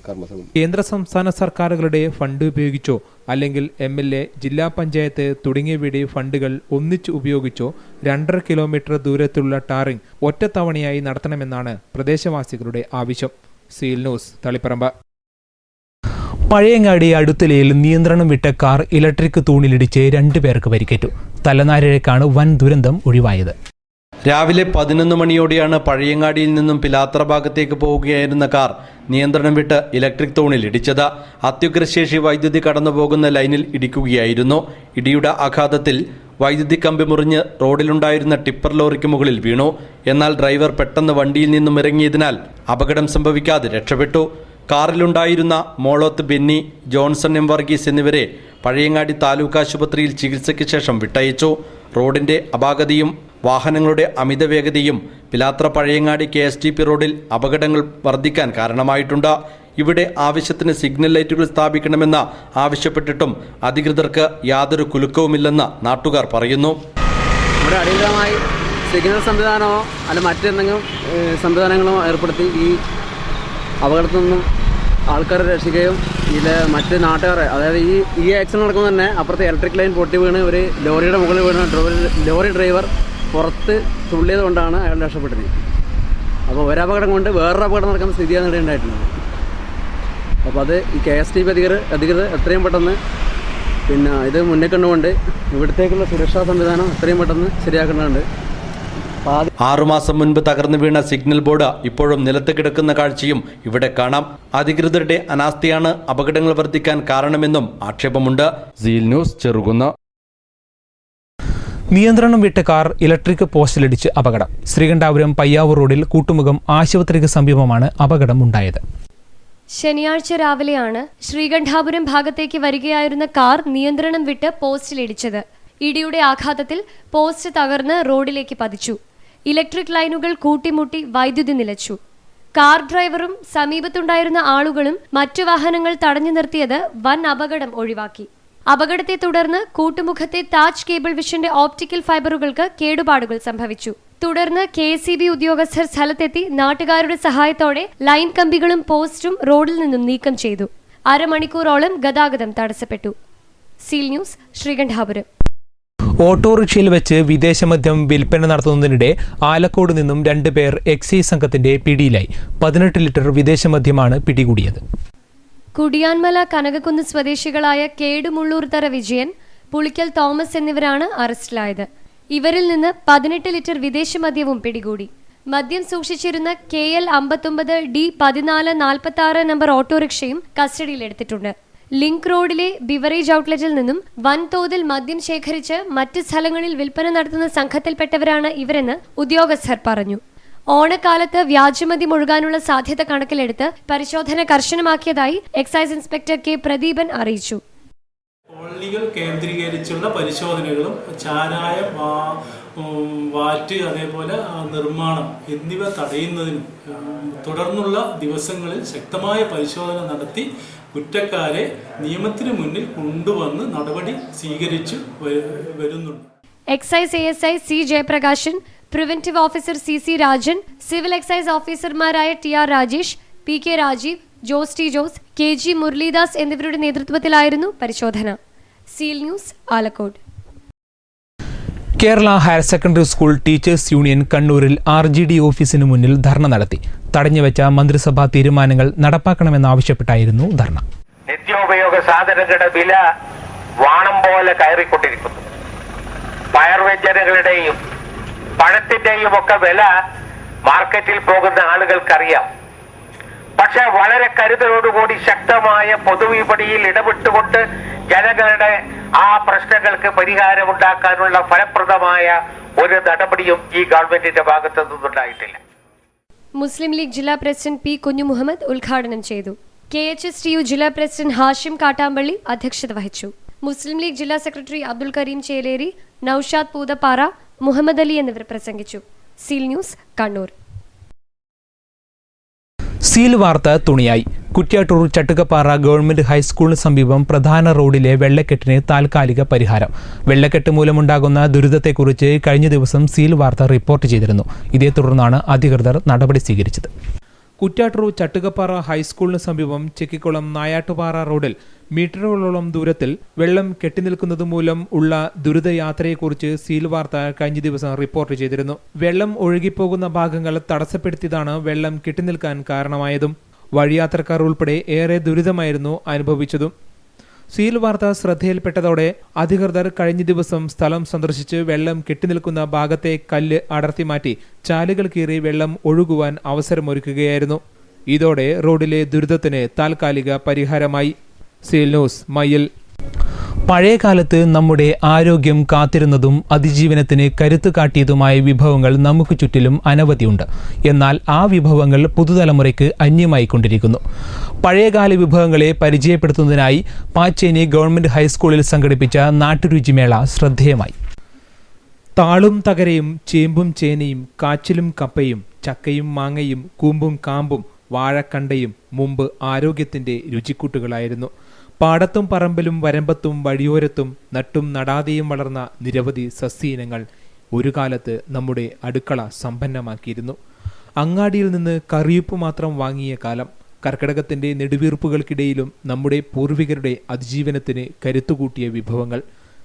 കർമ്മസമിതി. കേന്ദ്ര സംസ്ഥാന സർക്കാരുകളുടെ ഫണ്ട് ഉപയോഗിച്ചോ അല്ലെങ്കിൽ MLA, ജില്ലാ പഞ്ചായത്ത് തുടങ്ങിയവയുടെ ഫണ്ടുകൾ ഒന്നിച്ച് ഉപയോഗിച്ചോ 2.5 കിലോമീറ്റർ ദൂരത്തുള്ള ടാറിംഗ് ഒറ്റത്തവണയായി നടത്തണമെന്നാണ് പ്രദേശവാസികളുടെ ആവശ്യം. Seal News, Taliparamba. പഴയങ്ങാടി അടുത്തലയിൽ നിയന്ത്രണം വിട്ട കാർ ഇലക്ട്രിക് തൂണിലിടിച്ച് 2 പേർക്ക് പരിക്കേറ്റു. തലനാരിഴക്കാണ് വൻ ദുരന്തം ഒഴിവായത്. രാവിലെ 11 മണിയോടെയാണ് പഴയങ്ങാടിയിൽ നിന്നും പിലാത്ര ഭാഗത്തേക്ക് പോവുകയായിരുന്ന കാർ നിയന്ത്രണം വിട്ട് ഇലക്ട്രിക് തൂണിൽ ഇടിച്ചത്. അത്യുഗ്രശേഷി വൈദ്യുതി കടന്നുപോകുന്ന ലൈനിൽ ഇടിക്കുകയായിരുന്നു. ഇടിയുടെ ആഘാതത്തിൽ വൈദ്യുതി കമ്പി മുറിഞ്ഞ് റോഡിലുണ്ടായിരുന്ന ടിപ്പർ ലോറിക്ക് മുകളിൽ വീണു. എന്നാൽ ഡ്രൈവർ പെട്ടെന്ന് വണ്ടിയിൽ നിന്നും ഇറങ്ങിയതിനാൽ അപകടം സംഭവിക്കാതെ രക്ഷപ്പെട്ടു. കാറിലുണ്ടായിരുന്ന മോളോത്ത് ബെന്നി, ജോൺസൺ M. വർഗീസ് എന്നിവരെ പഴയങ്ങാടി താലൂക്ക് ആശുപത്രിയിൽ ചികിത്സയ്ക്ക് ശേഷം വിട്ടയച്ചു. റോഡിന്റെ അപാകതയും വാഹനങ്ങളുടെ അമിത വേഗതയും പിലാത്ര പഴയങ്ങാടി KSTP റോഡിൽ അപകടങ്ങൾ വർദ്ധിക്കാൻ കാരണമായിട്ടുണ്ട്. ഇവിടെ ആവശ്യത്തിന് സിഗ്നൽ ലൈറ്റുകൾ സ്ഥാപിക്കണമെന്ന് ആവശ്യപ്പെട്ടിട്ടും അധികൃതർക്ക് യാതൊരു കുലുക്കവുമില്ലെന്ന് നാട്ടുകാർ പറയുന്നു. ഇവിടെ അടിയന്തരമായി സിഗ്നൽ സംവിധാനമോ അല്ല മറ്റെന്തെങ്കിലും സംവിധാനങ്ങളോ ഏർപ്പെടുത്തി ഈ അപകടത്തിൽ നിന്നും ആൾക്കാരെ രക്ഷിക്കുകയും ഇതിൽ മറ്റ് നാട്ടുകാരെ, അതായത് ഈ ആക്സിഡന്റ് നടക്കുമ്പോൾ തന്നെ അപ്പുറത്തെ ഇലക്ട്രിക് ലൈൻ പൊട്ടി വീണ് ഒരു ലോറിയുടെ മുകളിൽ വീണ് ലോറി ഡ്രൈവർ പുറത്ത് തുള്ളിയത് കൊണ്ടാണ് അയാൾ രക്ഷപ്പെട്ടത്. അപ്പോൾ ഒരപകടം കൊണ്ട് വേറൊരു അപകടം നടക്കുന്ന സ്ഥിതിയാണ് ഇവിടെ ഉണ്ടായിട്ടുള്ളത്. അപ്പോൾ അത് ഈ KSTB അധികൃതർ എത്രയും പെട്ടെന്ന് പിന്നെ ഇത് മുന്നിൽ കണ്ടുകൊണ്ട് ഇവിടത്തേക്കുള്ള സുരക്ഷാ സംവിധാനം എത്രയും പെട്ടെന്ന് ശരിയാക്കേണ്ടതുണ്ട്. 6 മാസം മുൻപ് തകർന്നു വീണ സിഗ്നൽ ബോർഡ് ഇപ്പോഴും നിലത്ത് കിടക്കുന്ന കാഴ്ചയും ഇവിടെ കാണാം. അധികൃതരുടെ അനാസ്ഥയാണ് അപകടങ്ങൾ വർദ്ധിക്കാൻ കാരണമെന്നും ആക്ഷേപമുണ്ട്. Seal news, Cherukunnu. നിയന്ത്രണം വിട്ട കാർ ഇലക്ട്രിക് പോസ്റ്റിലിടിച്ച് അപകടം. ശ്രീകണ്ഠാപുരം പയ്യാവൂർ റോഡിൽ കൂട്ടുമുഖം ആശുപത്രിക്ക് സമീപമാണ് അപകടം ഉണ്ടായത്. ശനിയാഴ്ച രാവിലെയാണ് ശ്രീകണ്ഠാപുരം ഭാഗത്തേക്ക് വരികയായിരുന്ന കാർ നിയന്ത്രണം വിട്ട് പോസ്റ്റിലിടിച്ചത്. ഇടിയുടെ ആഘാതത്തിൽ പോസ്റ്റ് തകർന്ന് റോഡിലേക്ക് പതിച്ചു. ഇലക്ട്രിക് ലൈനുകൾ കൂട്ടിമുട്ടി വൈദ്യുതി നിലച്ചു. കാർ ഡ്രൈവറും സമീപത്തുണ്ടായിരുന്ന ആളുകളും മറ്റു വാഹനങ്ങൾ തടഞ്ഞു നിർത്തിയത് വൻ അപകടം ഒഴിവാക്കി. അപകടത്തെ തുടർന്ന് കൂട്ടുമുഖത്തെ താജ് കേബിൾ വിഷന്റെ ഓപ്റ്റിക്കൽ ഫൈബറുകൾക്ക് കേടുപാടുകൾ സംഭവിച്ചു. തുടർന്ന് KSEB ഉദ്യോഗസ്ഥർ സ്ഥലത്തെത്തി നാട്ടുകാരുടെ സഹായത്തോടെ ലൈൻ കമ്പികളും പോസ്റ്റും റോഡിൽ നിന്നും നീക്കം ചെയ്തു. അരമണിക്കൂറോളം ഗതാഗതം തടസ്സപ്പെട്ടു. Seal news, Sreekandapuram. ഓട്ടോറിക്ഷയിൽ വെച്ച് വിദേശമദ്യം വിൽപ്പന നടത്തുന്നതിനിടെ ആലക്കോട് നിന്നും 2 പേർ എക്സൈസ് സംഘത്തിന്റെ പിടിയിലായി. 18 ലിറ്റർ വിദേശമദ്യമാണ് പിടികൂടിയത്. കുടിയാൻമല കനകക്കുന്ന് സ്വദേശികളായ കേടുമുള്ളൂർത്തറ വിജയൻ, പുളിക്കൽ തോമസ് എന്നിവരാണ് അറസ്റ്റിലായത്. ഇവരിൽ നിന്ന് 18 ലിറ്റർ വിദേശമദ്യവും പിടികൂടി. മദ്യം സൂക്ഷിച്ചിരുന്ന KL 59D 1446 നമ്പർ ഓട്ടോറിക്ഷയും കസ്റ്റഡിയിലെടുത്തിട്ടുണ്ട്. ലിങ്ക് റോഡിലെ ബിവറേജ് ഔട്ട്ലെറ്റിൽ നിന്നും വൻതോതിൽ മദ്യം ശേഖരിച്ച് മറ്റ് സ്ഥലങ്ങളിൽ വിൽപ്പന നടത്തുന്ന സംഘത്തിൽപ്പെട്ടവരാണ് ഇവരെന്ന് ഉദ്യോഗസ്ഥർ പറഞ്ഞു. ഓണക്കാലത്ത് വ്യാജമദ്യം ഒഴുകാനുള്ള സാധ്യത കണക്കിലെടുത്ത് പരിശോധന കർശനമാക്കിയതായി എക്സൈസ് ഇൻസ്പെക്ടർ K. പ്രദീപൻ അറിയിച്ചു. കോളനികൾ കേന്ദ്രീകരിച്ചുള്ള പരിശോധനകളും ചാരായം, വാറ്റ്, അതേപോലെ നിർമ്മാണം എന്നിവ തടയുന്നതിനും തുടർന്നുള്ള ദിവസങ്ങളിൽ ശക്തമായ പരിശോധന നടത്തി കുറ്റക്കാരെ നിയമത്തിന് മുന്നിൽ കൊണ്ടുവന്ന് നടപടി സ്വീകരിച്ചു വരുന്നുണ്ട്. Excise ASI C. Jayaprakashan, preventive officer CC Rajan, civil excise ഓഫീസർമാരായ TR Rajesh, PK Rajeev, Jose T. Jose, KG Muralidas എന്നിവരുടെ നേതൃത്വത്തിലായിരുന്നു പരിശോധന. Seal News, Alakode. Kerala higher secondary school teachers union കണ്ണൂരിൽ RGD ഓഫീസിന് മുന്നിൽ ധർണ നടത്തി. തടഞ്ഞുവെച്ച മന്ത്രിസഭാ തീരുമാനങ്ങൾ നടപ്പാക്കണമെന്നാവശ്യപ്പെട്ടായിരുന്നു ധർണ. നിത്യോപയോഗ സാധനങ്ങളുടെ വില വാണം പോലെ കയറിക്കൊണ്ടിരിക്കുന്നു. പയർവ്യഞ്ജനങ്ങളുടെയും പഴത്തിന്റെയും ഒക്കെ വില മാർക്കറ്റിൽ പോകുന്ന ആളുകൾക്കറിയാം. പക്ഷെ വളരെ കരുതലോടുകൂടി ശക്തമായ പൊതുവിപണിയിൽ ഇടപെട്ടുകൊണ്ട് ജനങ്ങളുടെ ആ പ്രശ്നങ്ങൾക്ക് പരിഹാരമുണ്ടാക്കാനുള്ള ഫലപ്രദമായ ഒരു നടപടിയും ഈ ഗവൺമെന്റിന്റെ ഭാഗത്തു നിന്നുണ്ടായിട്ടില്ല. മുസ്ലിം ലീഗ് ജില്ലാ പ്രസിഡന്റ് P. കുഞ്ഞു മുഹമ്മദ് ഉദ്ഘാടനം ചെയ്തു. KHSTU ജില്ലാ പ്രസിഡന്റ് ഹാഷിം കാട്ടാമ്പള്ളി അധ്യക്ഷത വഹിച്ചു. മുസ്ലിം ലീഗ് ജില്ലാ സെക്രട്ടറി അബ്ദുൽ കരീം ചേലേരി, നൌഷാദ് പൂതപ്പാറ, മുഹമ്മദ് അലി എന്നിവർ പ്രസംഗിച്ചു. Seal News, Kannur. സീൽ വാർത്ത തുണിയായി. കുറ്റ്യാട്ടൂർ ചട്ടുകപ്പാറ ഗവൺമെന്റ് ഹൈസ്കൂളിന് സമീപം പ്രധാന റോഡിലെ വെള്ളക്കെട്ടിന് താൽക്കാലിക പരിഹാരം. വെള്ളക്കെട്ട് മൂലമുണ്ടാകുന്ന ദുരിതത്തെക്കുറിച്ച് കഴിഞ്ഞ ദിവസം സീൽ വാർത്ത റിപ്പോർട്ട് ചെയ്തിരുന്നു. ഇതേ തുടർന്നാണ് അധികൃതർ നടപടി സ്വീകരിച്ചത്. കുറ്റ്യാട്ടൂർ ചട്ടുകപ്പാറ ഹൈസ്കൂളിന് സമീപം ചെക്കിക്കുളം നായാട്ടുപാറ റോഡിൽ മീറ്ററുകളോളം ദൂരത്തിൽ വെള്ളം കെട്ടിനിൽക്കുന്നത് മൂലം ഉള്ള ദുരിതയാത്രയെക്കുറിച്ച് സീൽ വാർത്ത കഴിഞ്ഞ ദിവസം റിപ്പോർട്ട് ചെയ്തിരുന്നു. വെള്ളം ഒഴുകിപ്പോകുന്ന ഭാഗങ്ങൾ തടസ്സപ്പെടുത്തിയതാണ് വെള്ളം കെട്ടിനിൽക്കാൻ കാരണമായതും. വഴിയാത്രക്കാർ ഉൾപ്പെടെ ഏറെ ദുരിതമായിരുന്നു അനുഭവിച്ചതും. സീൽ വാർത്ത ശ്രദ്ധയിൽപ്പെട്ടതോടെ അധികൃതർ കഴിഞ്ഞ ദിവസം സ്ഥലം സന്ദർശിച്ച് വെള്ളം കെട്ടിനിൽക്കുന്ന ഭാഗത്തെ കല്ല് അടർത്തി മാറ്റി ചാലുകൾ കീറി വെള്ളം ഒഴുകുവാൻ അവസരമൊരുക്കുകയായിരുന്നു. ഇതോടെ റോഡിലെ ദുരിതത്തിന് താൽക്കാലിക പരിഹാരമായി. Seal news, Mayyil. പഴയകാലത്ത് നമ്മുടെ ആരോഗ്യം കാത്തിരുന്നതും അതിജീവനത്തിന് കരുത്തു കാട്ടിയതുമായ വിഭവങ്ങൾ നമുക്ക് ചുറ്റിലും അനവധിയുണ്ട്. എന്നാൽ ആ വിഭവങ്ങൾ പുതുതലമുറയ്ക്ക് അന്യമായിക്കൊണ്ടിരിക്കുന്നു. പഴയകാല വിഭവങ്ങളെ പരിചയപ്പെടുത്തുന്നതിനായി പാച്ചേനി ഗവൺമെന്റ് ഹൈസ്കൂളിൽ സംഘടിപ്പിച്ച നാട്ടുരുചിമേള ശ്രദ്ധേയമായി. താളും തകരയും ചേമ്പും ചേനയും കാച്ചിലും കപ്പയും ചക്കയും മാങ്ങയും കൂമ്പും കാമ്പും വാഴക്കണ്ടയും മുമ്പ് ആരോഗ്യത്തിന്റെ രുചിക്കൂട്ടുകളായിരുന്നു. പാടത്തും പറമ്പിലും വരമ്പത്തും വഴിയോരത്തും നട്ടും നടാതെയും വളർന്ന നിരവധി സസ്യയിനങ്ങൾ ഒരു കാലത്ത് നമ്മുടെ അടുക്കള സമ്പന്നമാക്കിയിരുന്നു. അങ്ങാടിയിൽ നിന്ന് കറിയുപ്പ് മാത്രം വാങ്ങിയ കാലം. കർക്കിടകത്തിന്റെ നെടുവീർപ്പുകൾക്കിടയിലും നമ്മുടെ പൂർവികരുടെ അതിജീവനത്തിന് കരുത്തുകൂട്ടിയ വിഭവങ്ങൾ.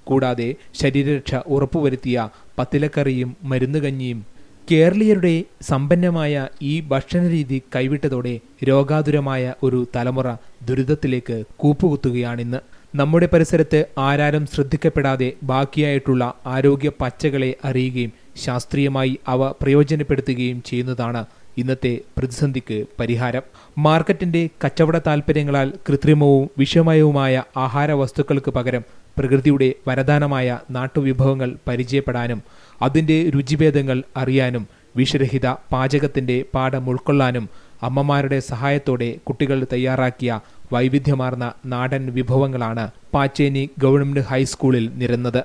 കൂടാതെ ശരീരരക്ഷ ഉറപ്പുവരുത്തിയ പത്തിലക്കറിയും മരുന്നുകഞ്ഞിയും കേരളീയരുടെ സമ്പന്നമായ ഈ ഭക്ഷണരീതി കൈവിട്ടതോടെ രോഗാതുരമായ ഒരു തലമുറ ദുരിതത്തിലേക്ക് കൂപ്പുകുത്തുകയാണിന്ന്. നമ്മുടെ പരിസരത്ത് ആരാലും ശ്രദ്ധിക്കപ്പെടാതെ ബാക്കിയായിട്ടുള്ള ആരോഗ്യ പച്ചകളെ അറിയുകയും ശാസ്ത്രീയമായി അവ പ്രയോജനപ്പെടുത്തുകയും ചെയ്യുന്നതാണ് ഇന്നത്തെ പ്രതിസന്ധിക്ക് പരിഹാരം. മാർക്കറ്റിന്റെ കച്ചവട താൽപ്പര്യങ്ങളാൽ കൃത്രിമവും വിഷമയവുമായ ആഹാര വസ്തുക്കൾക്ക് പകരം പ്രകൃതിയുടെ വരദാനമായ നാട്ടുവിഭവങ്ങൾ പരിചയപ്പെടാനും അതിൻ്റെ രുചിഭേദങ്ങൾ അറിയാനും വിഷരഹിത പാചകത്തിൻ്റെ പാഠം ഉൾക്കൊള്ളാനും അമ്മമാരുടെ സഹായത്തോടെ കുട്ടികൾ തയ്യാറാക്കിയ വൈവിധ്യമാർന്ന നാടൻ വിഭവങ്ങളാണ് പാച്ചേനി ഗവൺമെൻറ് ഹൈസ്കൂളിൽ നിരന്നത്.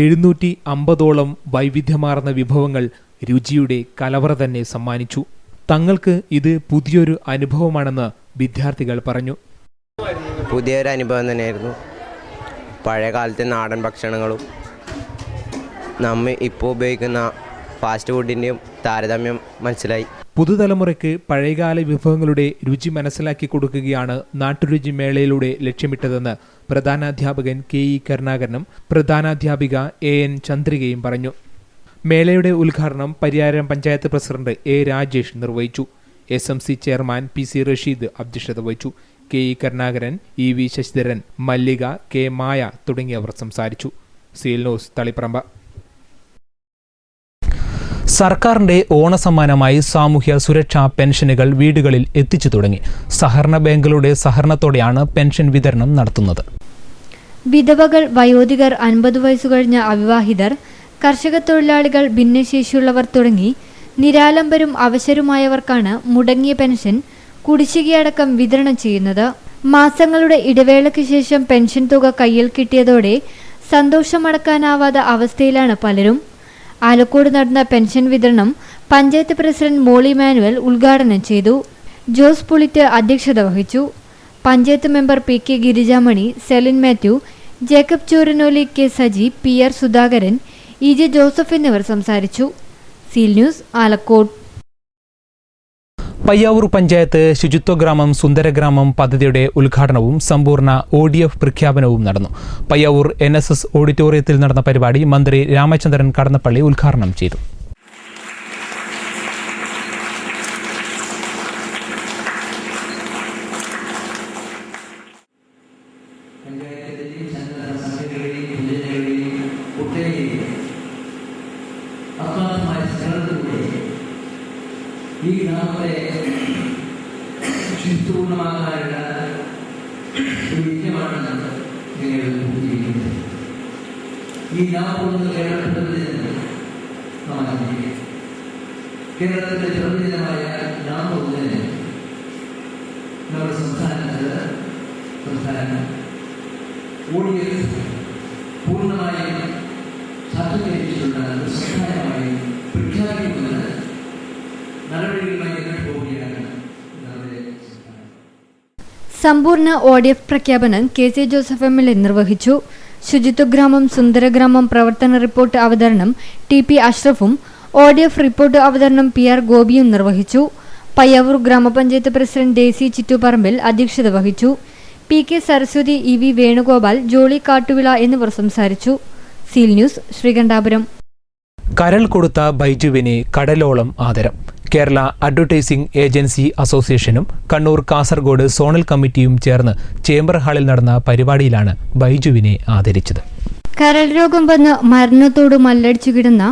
750ഓളം വൈവിധ്യമാർന്ന വിഭവങ്ങൾ രുചിയുടെ കലവറ തന്നെ സമ്മാനിച്ചു. തങ്ങൾക്ക് ഇത് പുതിയൊരു അനുഭവമാണെന്ന് വിദ്യാർത്ഥികൾ പറഞ്ഞു. പുതിയൊരു അനുഭവം തന്നെയായിരുന്നു. പഴയ കാലത്തെ നാടൻ ഭക്ഷണങ്ങളും നമ്മൾ ഇപ്പോൾ ഉപയോഗിക്കുന്ന ഫാസ്റ്റ് ഫുഡിൻ്റെയും താരതമ്യം മനസ്സിലായി. പുതുതലമുറയ്ക്ക് പഴയകാല വിഭവങ്ങളുടെ രുചി മനസ്സിലാക്കി കൊടുക്കുകയാണ് നാട്ടുരുചി മേളയിലൂടെ ലക്ഷ്യമിട്ടതെന്ന് പ്രധാനാധ്യാപകൻ KE കരുണാകരനും പ്രധാനാധ്യാപിക AN ചന്ദ്രികയും പറഞ്ഞു. മേളയുടെ ഉദ്ഘാടനം പരിയാരം പഞ്ചായത്ത് പ്രസിഡന്റ് A രാജേഷ് നിർവഹിച്ചു. SMC ചെയർമാൻ PC റഷീദ് അധ്യക്ഷത വഹിച്ചു. KE കരുണാകരൻ, EV ശശിധരൻ, മല്ലിക, K മായ തുടങ്ങിയവർ സംസാരിച്ചു. Seal News, Taliparamba. സർക്കാരിന്റെ ഓണസമ്മാനമായി സാമൂഹ്യ സുരക്ഷാ പെൻഷനുകൾ വീടുകളിൽ എത്തിച്ചു തുടങ്ങി. സഹകരണ ബാങ്കുകളുടെ സഹകരണത്തോടെയാണ് പെൻഷൻ വിതരണം നടത്തുന്നത്. വിധവകൾ, വയോധികർ, 50 വയസ്സു കഴിഞ്ഞ അവിവാഹിതർ, കർഷക തൊഴിലാളികൾ, ഭിന്നശേഷിയുള്ളവർ തുടങ്ങി നിരാലംബരും അവശരുമായവർക്കാണ് മുടങ്ങിയ പെൻഷൻ കുടിശ്ശികയടക്കം വിതരണം ചെയ്യുന്നത്. മാസങ്ങളുടെ ഇടവേളയ്ക്ക് ശേഷം പെൻഷൻ തുക കയ്യിൽ കിട്ടിയതോടെ സന്തോഷമടക്കാനാവാത്ത അവസ്ഥയിലാണ് പലരും. ആലക്കോട് നടന്ന പെൻഷൻ വിതരണം പഞ്ചായത്ത് പ്രസിഡന്റ് മോളി മാനുവൽ ഉദ്ഘാടനം ചെയ്തു. ജോസ് പുളിറ്റ് അധ്യക്ഷത വഹിച്ചു. Panchayat member PK Girijamani, Celine Mathew, Jacob Choranoli, K Saji, PR Sudhakaran, EJ Joseph എന്നിവർ സംസാരിച്ചു. Seal News, Alakode. പയ്യാവൂർ പഞ്ചായത്ത് ശുചിത്വഗ്രാമം സുന്ദരഗ്രാമം പദ്ധതിയുടെ ഉദ്ഘാടനവും സമ്പൂർണ്ണ ODF പ്രഖ്യാപനവും നടന്നു. പയ്യാവൂർ NSS ഓഡിറ്റോറിയത്തിൽ നടന്ന പരിപാടി മന്ത്രി രാമചന്ദ്രൻ കടന്നപ്പള്ളി ഉദ്ഘാടനം ചെയ്തു. ഈ ഗ്രാമത്തെ ശുചിത്വപൂർണ്ണമാക്കാനുള്ള ഒരു യജ്ഞമാണ് ഞങ്ങൾ പൂജിക്കുന്നത്. ഈ ഗ്രാമത്തിൽ കേരളത്തിൻ്റെ കേരളത്തിൻ്റെ ജന്മദിനമായ ഗ്രാമോദയന് നമ്മുടെ സംസ്ഥാനം ODF പൂർണ്ണമായും സാക്ഷാത്കരിച്ചിട്ടുള്ള ഒരു സംസ്ഥാനമായി പ്രഖ്യാപിക്കുന്നത് സമ്പൂർണ്ണ ODF പ്രഖ്യാപനം KC ജോസഫ് MLA നിർവഹിച്ചു. ശുചിത്വഗ്രാമം സുന്ദരഗ്രാമം പ്രവർത്തന റിപ്പോർട്ട് അവതരണം TP അഷ്റഫും ODF റിപ്പോർട്ട് അവതരണം PR ഗോപിയും നിർവഹിച്ചു. പയ്യാവൂർ ഗ്രാമപഞ്ചായത്ത് പ്രസിഡന്റ് ഡേസി ചിറ്റുപറമ്പിൽ അധ്യക്ഷത വഹിച്ചു. PK സരസ്വതി, EV വേണുഗോപാൽ, ജോളി കാട്ടുവിള എന്നിവർ സംസാരിച്ചു. Seal news, Sreekandapuram. കരൾ കൊടുത്ത ബൈജുവിനെ കടലോളം ആദരം. കേരള അഡ്വർടൈസിംഗ് ഏജൻസി അസോസിയേഷനും കണ്ണൂർ കാസർഗോഡ് സോണൽ കമ്മിറ്റിയും ചേർന്ന് ചേംബർ ഹാളിൽ നടന്ന പരിപാടിയിലാണ് ബൈജുവിനെ ആദരിച്ചത്. കരൾ രോഗം വന്ന് മരണത്തോട് മല്ലടിച്ചു കിടന്ന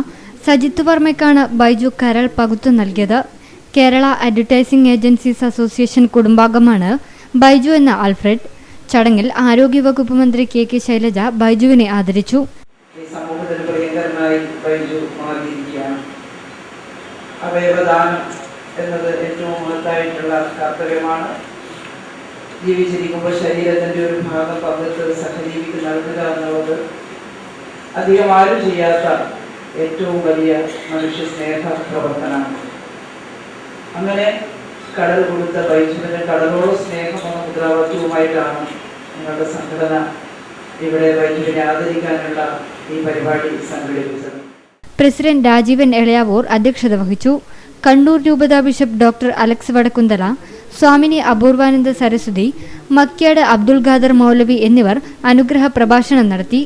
സജിത്ത് വർമ്മയ്ക്കാണ് ബൈജു കരൾ പകുത്തു നൽകിയത്. കേരള അഡ്വർടൈസിംഗ് ഏജൻസീസ് അസോസിയേഷൻ കുടുംബാംഗമാണ് ബൈജു എന്ന ആൽഫ്രഡ്. ചടങ്ങിൽ ആരോഗ്യവകുപ്പ് മന്ത്രി KK ശൈലജ ബൈജുവിനെ ആദരിച്ചു. അവയവദാനം എന്നത് ഏറ്റവും മഹത്തായിട്ടുള്ള കർത്തവ്യമാണ്. ജീവിച്ചിരിക്കുമ്പോൾ ശരീരത്തിൻ്റെ ഒരു ഭാഗം പങ്കെടുത്ത് സഹജീവിക്ക് നൽകുക എന്നുള്ളത് അധികം ആരും ചെയ്യാത്ത ഏറ്റവും വലിയ മനുഷ്യ സ്നേഹ പ്രവർത്തനമാണ്. അങ്ങനെ കടൽ കൊടുത്ത ബൈജുവിന് കടലോളം സ്നേഹം എന്ന മുദ്രാവാക്യവുമായിട്ടാണ് നിങ്ങളുടെ സംഘടന ഇവിടെ ബൈജുവിനെ ആദരിക്കാനുള്ള ഈ പരിപാടി സംഘടിപ്പിച്ചത്. പ്രസിഡന്റ് രാജീവൻ എളയാവൂർ അധ്യക്ഷത വഹിച്ചു. കണ്ണൂർ രൂപതാ bishop doctor Alex Vadakkumthala, Swamini Apoorvananda Saraswati, Makkiyad Abdul Khader Moulavi എന്നിവർ അനുഗ്രഹ പ്രഭാഷണം നടത്തി.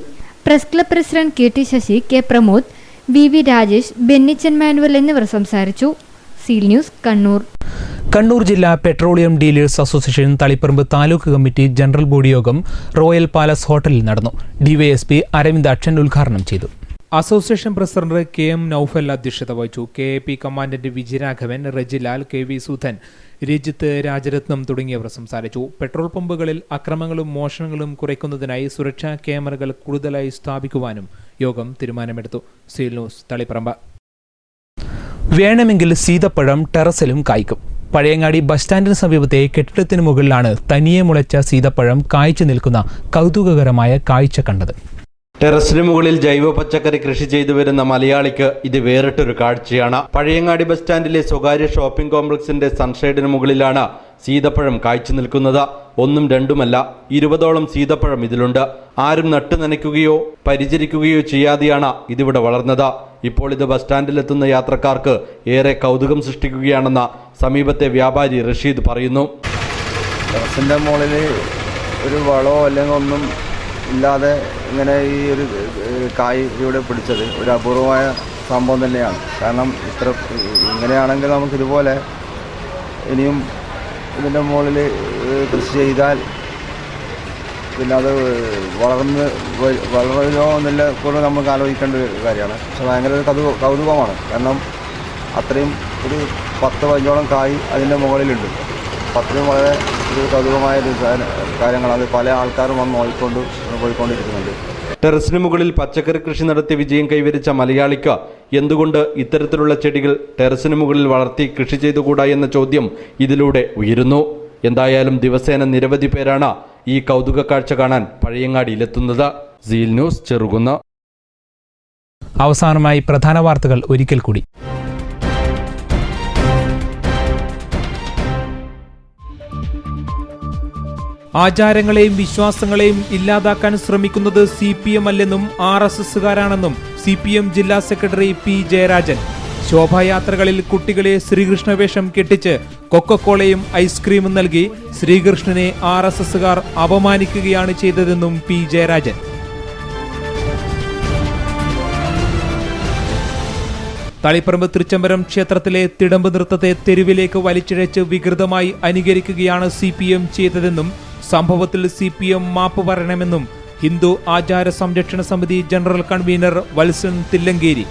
Press club president KT Sasi, K Pramod, VV Rajesh, Bennichan Manuel എന്നിവർ സംസാരിച്ചു. Seal News, Kannur. കണ്ണൂർ ജില്ലാ petroleum dealers association Taliparamba taluk committee general body യോഗം റോയൽ പാലസ് ഹോട്ടലിൽ നടന്നു. DYSP അരവിന്ദ് അക്ഷൻ ഉദ്ഘാടനം ചെയ്തു. അസോസിയേഷൻ പ്രസിഡന്റ് KM നൌഫൽ അധ്യക്ഷത വഹിച്ചു. KAP commandant Vijayaraghavan, Rajilal, KV Sudhan, Rajith, Rajaratnam തുടങ്ങിയവർ സംസാരിച്ചു. പെട്രോൾ പമ്പുകളിൽ അക്രമങ്ങളും മോഷണങ്ങളും കുറയ്ക്കുന്നതിനായി സുരക്ഷാ ക്യാമറകൾ കൂടുതലായി സ്ഥാപിക്കുവാനും യോഗം തീരുമാനമെടുത്തു. Seal News, Taliparamba. വേണമെങ്കിൽ സീതപ്പഴം ടെറസിലും കായ്ക്കും. പഴയങ്ങാടി ബസ് സ്റ്റാൻഡിന് സമീപത്തെ കെട്ടിടത്തിന് മുകളിലാണ് തനിയെ മുളച്ച സീതപ്പഴം കായ്ച്ചു നിൽക്കുന്ന കൗതുകകരമായ കാഴ്ച കണ്ടത്. ടെറസിന് മുകളിൽ ജൈവ പച്ചക്കറി കൃഷി ചെയ്തു വരുന്ന മലയാളിക്ക് ഇത് വേറിട്ടൊരു കാഴ്ചയാണ്. പഴയങ്ങാടി ബസ് സ്റ്റാൻഡിലെ സ്വകാര്യ ഷോപ്പിംഗ് കോംപ്ലക്സിന്റെ സൺഷെയ്ഡിന് മുകളിലാണ് സീതപ്പഴം കായ്ച്ചു നിൽക്കുന്നത്. ഒന്നും രണ്ടുമല്ല, 20ഓളം സീതപ്പഴം ഇതിലുണ്ട്. ആരും നട്ടു നനയ്ക്കുകയോ പരിചരിക്കുകയോ ചെയ്യാതെയാണ് ഇതിവിടെ വളർന്നത്. ഇപ്പോൾ ഇത് ബസ് സ്റ്റാൻഡിലെത്തുന്ന യാത്രക്കാർക്ക് ഏറെ കൗതുകം സൃഷ്ടിക്കുകയാണെന്ന് സമീപത്തെ വ്യാപാരി റഷീദ് പറയുന്നു. ടെറസിൻ്റെ മുകളിൽ ഒരു വളമോ അല്ലെങ്കിൽ ഒന്നും ഇല്ലാതെ ഇങ്ങനെ ഈ ഒരു കായ് ഇവിടെ പിടിച്ചത് ഒരു അപൂർവമായ സംഭവം തന്നെയാണ്. കാരണം ഇങ്ങനെയാണെങ്കിൽ നമുക്കിതുപോലെ ഇനിയും ഇതിൻ്റെ മുകളിൽ കൃഷി ചെയ്താൽ പിന്നെ അത് വളരുമോ എന്നില്ല കൂടെ നമുക്ക് ആലോചിക്കേണ്ട ഒരു കാര്യമാണ്. പക്ഷെ ഭയങ്കര ഒരു കൗതുകമാണ്. കാരണം അത്രയും ഒരു 10-15ഓളം കായ് അതിൻ്റെ മുകളിലുണ്ട്. അത്രയും വളരെ ഒരു കൗതുകമായ ഒരു കാര്യങ്ങൾ. അത് പല ആൾക്കാരും വന്ന് പോയിക്കൊണ്ടിരിക്കുന്നുണ്ട്. ടെറസിന് മുകളിൽ പച്ചക്കറി കൃഷി നടത്തി വിജയം കൈവരിച്ച മലയാളിക്ക് എന്തുകൊണ്ട് ഇത്തരത്തിലുള്ള ചെടികൾ ടെറസിന് മുകളിൽ വളർത്തി കൃഷി ചെയ്തുകൂടാ എന്ന ചോദ്യം ഇതിലൂടെ ഉയരുന്നു. എന്തായാലും ദിവസേന നിരവധി പേരാണ് ഈ കൗതുക കാഴ്ച കാണാൻ പഴയങ്ങാടിയിലെത്തുന്നത്. Seal news, Cherukunnu. അവസാനമായി പ്രധാന വാർത്തകൾ ഒരിക്കൽ കൂടി. ആചാരങ്ങളെയും വിശ്വാസങ്ങളെയും ഇല്ലാതാക്കാൻ ശ്രമിക്കുന്നത് CPM അല്ലെന്നും RSSകാരാണെന്നും CPM ജില്ലാ സെക്രട്ടറി P ജയരാജൻ. ശോഭായാത്രകളിൽ കുട്ടികളെ ശ്രീകൃഷ്ണവേഷം കെട്ടിച്ച് കൊക്കക്കോളയും ഐസ്ക്രീമും നൽകി ശ്രീകൃഷ്ണനെ RSSകാർ അപമാനിക്കുകയാണ് ചെയ്തതെന്നും P ജയരാജൻ. തളിപ്പറമ്പ് തൃച്ചംബരം ക്ഷേത്രത്തിലെ തിടമ്പ് നൃത്തത്തെ തെരുവിലേക്ക് വലിച്ചിഴച്ച് വികൃതമായി അനുകരിക്കുകയാണ് CPM ചെയ്തതെന്നും സംഭവത്തിൽ CPM മാപ്പ് പറയണമെന്നും ഹിന്ദു ആചാര സംരക്ഷണ സമിതി ജനറൽ കൺവീനർ വത്സൻ തില്ലങ്കേരി.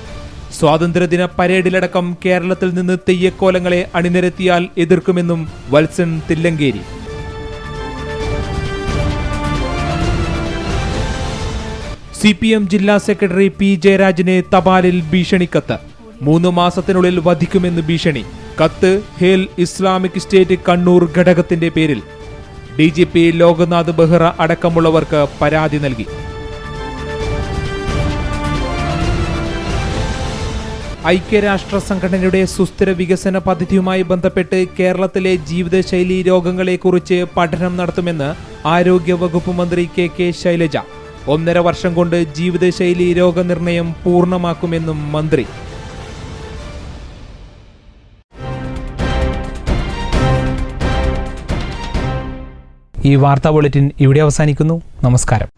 സ്വാതന്ത്ര്യദിന പരേഡിലടക്കം കേരളത്തിൽ നിന്ന് തെയ്യക്കോലങ്ങളെ അണിനിരത്തിയാൽ എതിർക്കുമെന്നും വത്സൻ തില്ലങ്കേരി. CPM ജില്ലാ സെക്രട്ടറി P ജയരാജനെ തപാലിൽ ഭീഷണിക്കത്ത്. 3 മാസത്തിനുള്ളിൽ വധിക്കുമെന്ന് ഭീഷണി. കത്ത് ഹേൽ ഇസ്ലാമിക് സ്റ്റേറ്റ് കണ്ണൂർ ഘടകത്തിന്റെ പേരിൽ. DGP ലോക്നാഥ് ബെഹ്റ അടക്കമുള്ളവർക്ക് പരാതി നൽകി. ഐക്യരാഷ്ട്ര സംഘടനയുടെ സുസ്ഥിര വികസന പദ്ധതിയുമായി ബന്ധപ്പെട്ട് കേരളത്തിലെ ജീവിതശൈലി രോഗങ്ങളെക്കുറിച്ച് പഠനം നടത്തുമെന്ന് ആരോഗ്യവകുപ്പ് മന്ത്രി KK ശൈലജ. 1.5 വർഷം കൊണ്ട് ജീവിതശൈലി രോഗനിർണയം പൂർണ്ണമാക്കുമെന്നും മന്ത്രി. ഈ വാർത്താ ബുള്ളറ്റിൻ ഇവിടെ അവസാനിക്കുന്നു. നമസ്കാരം.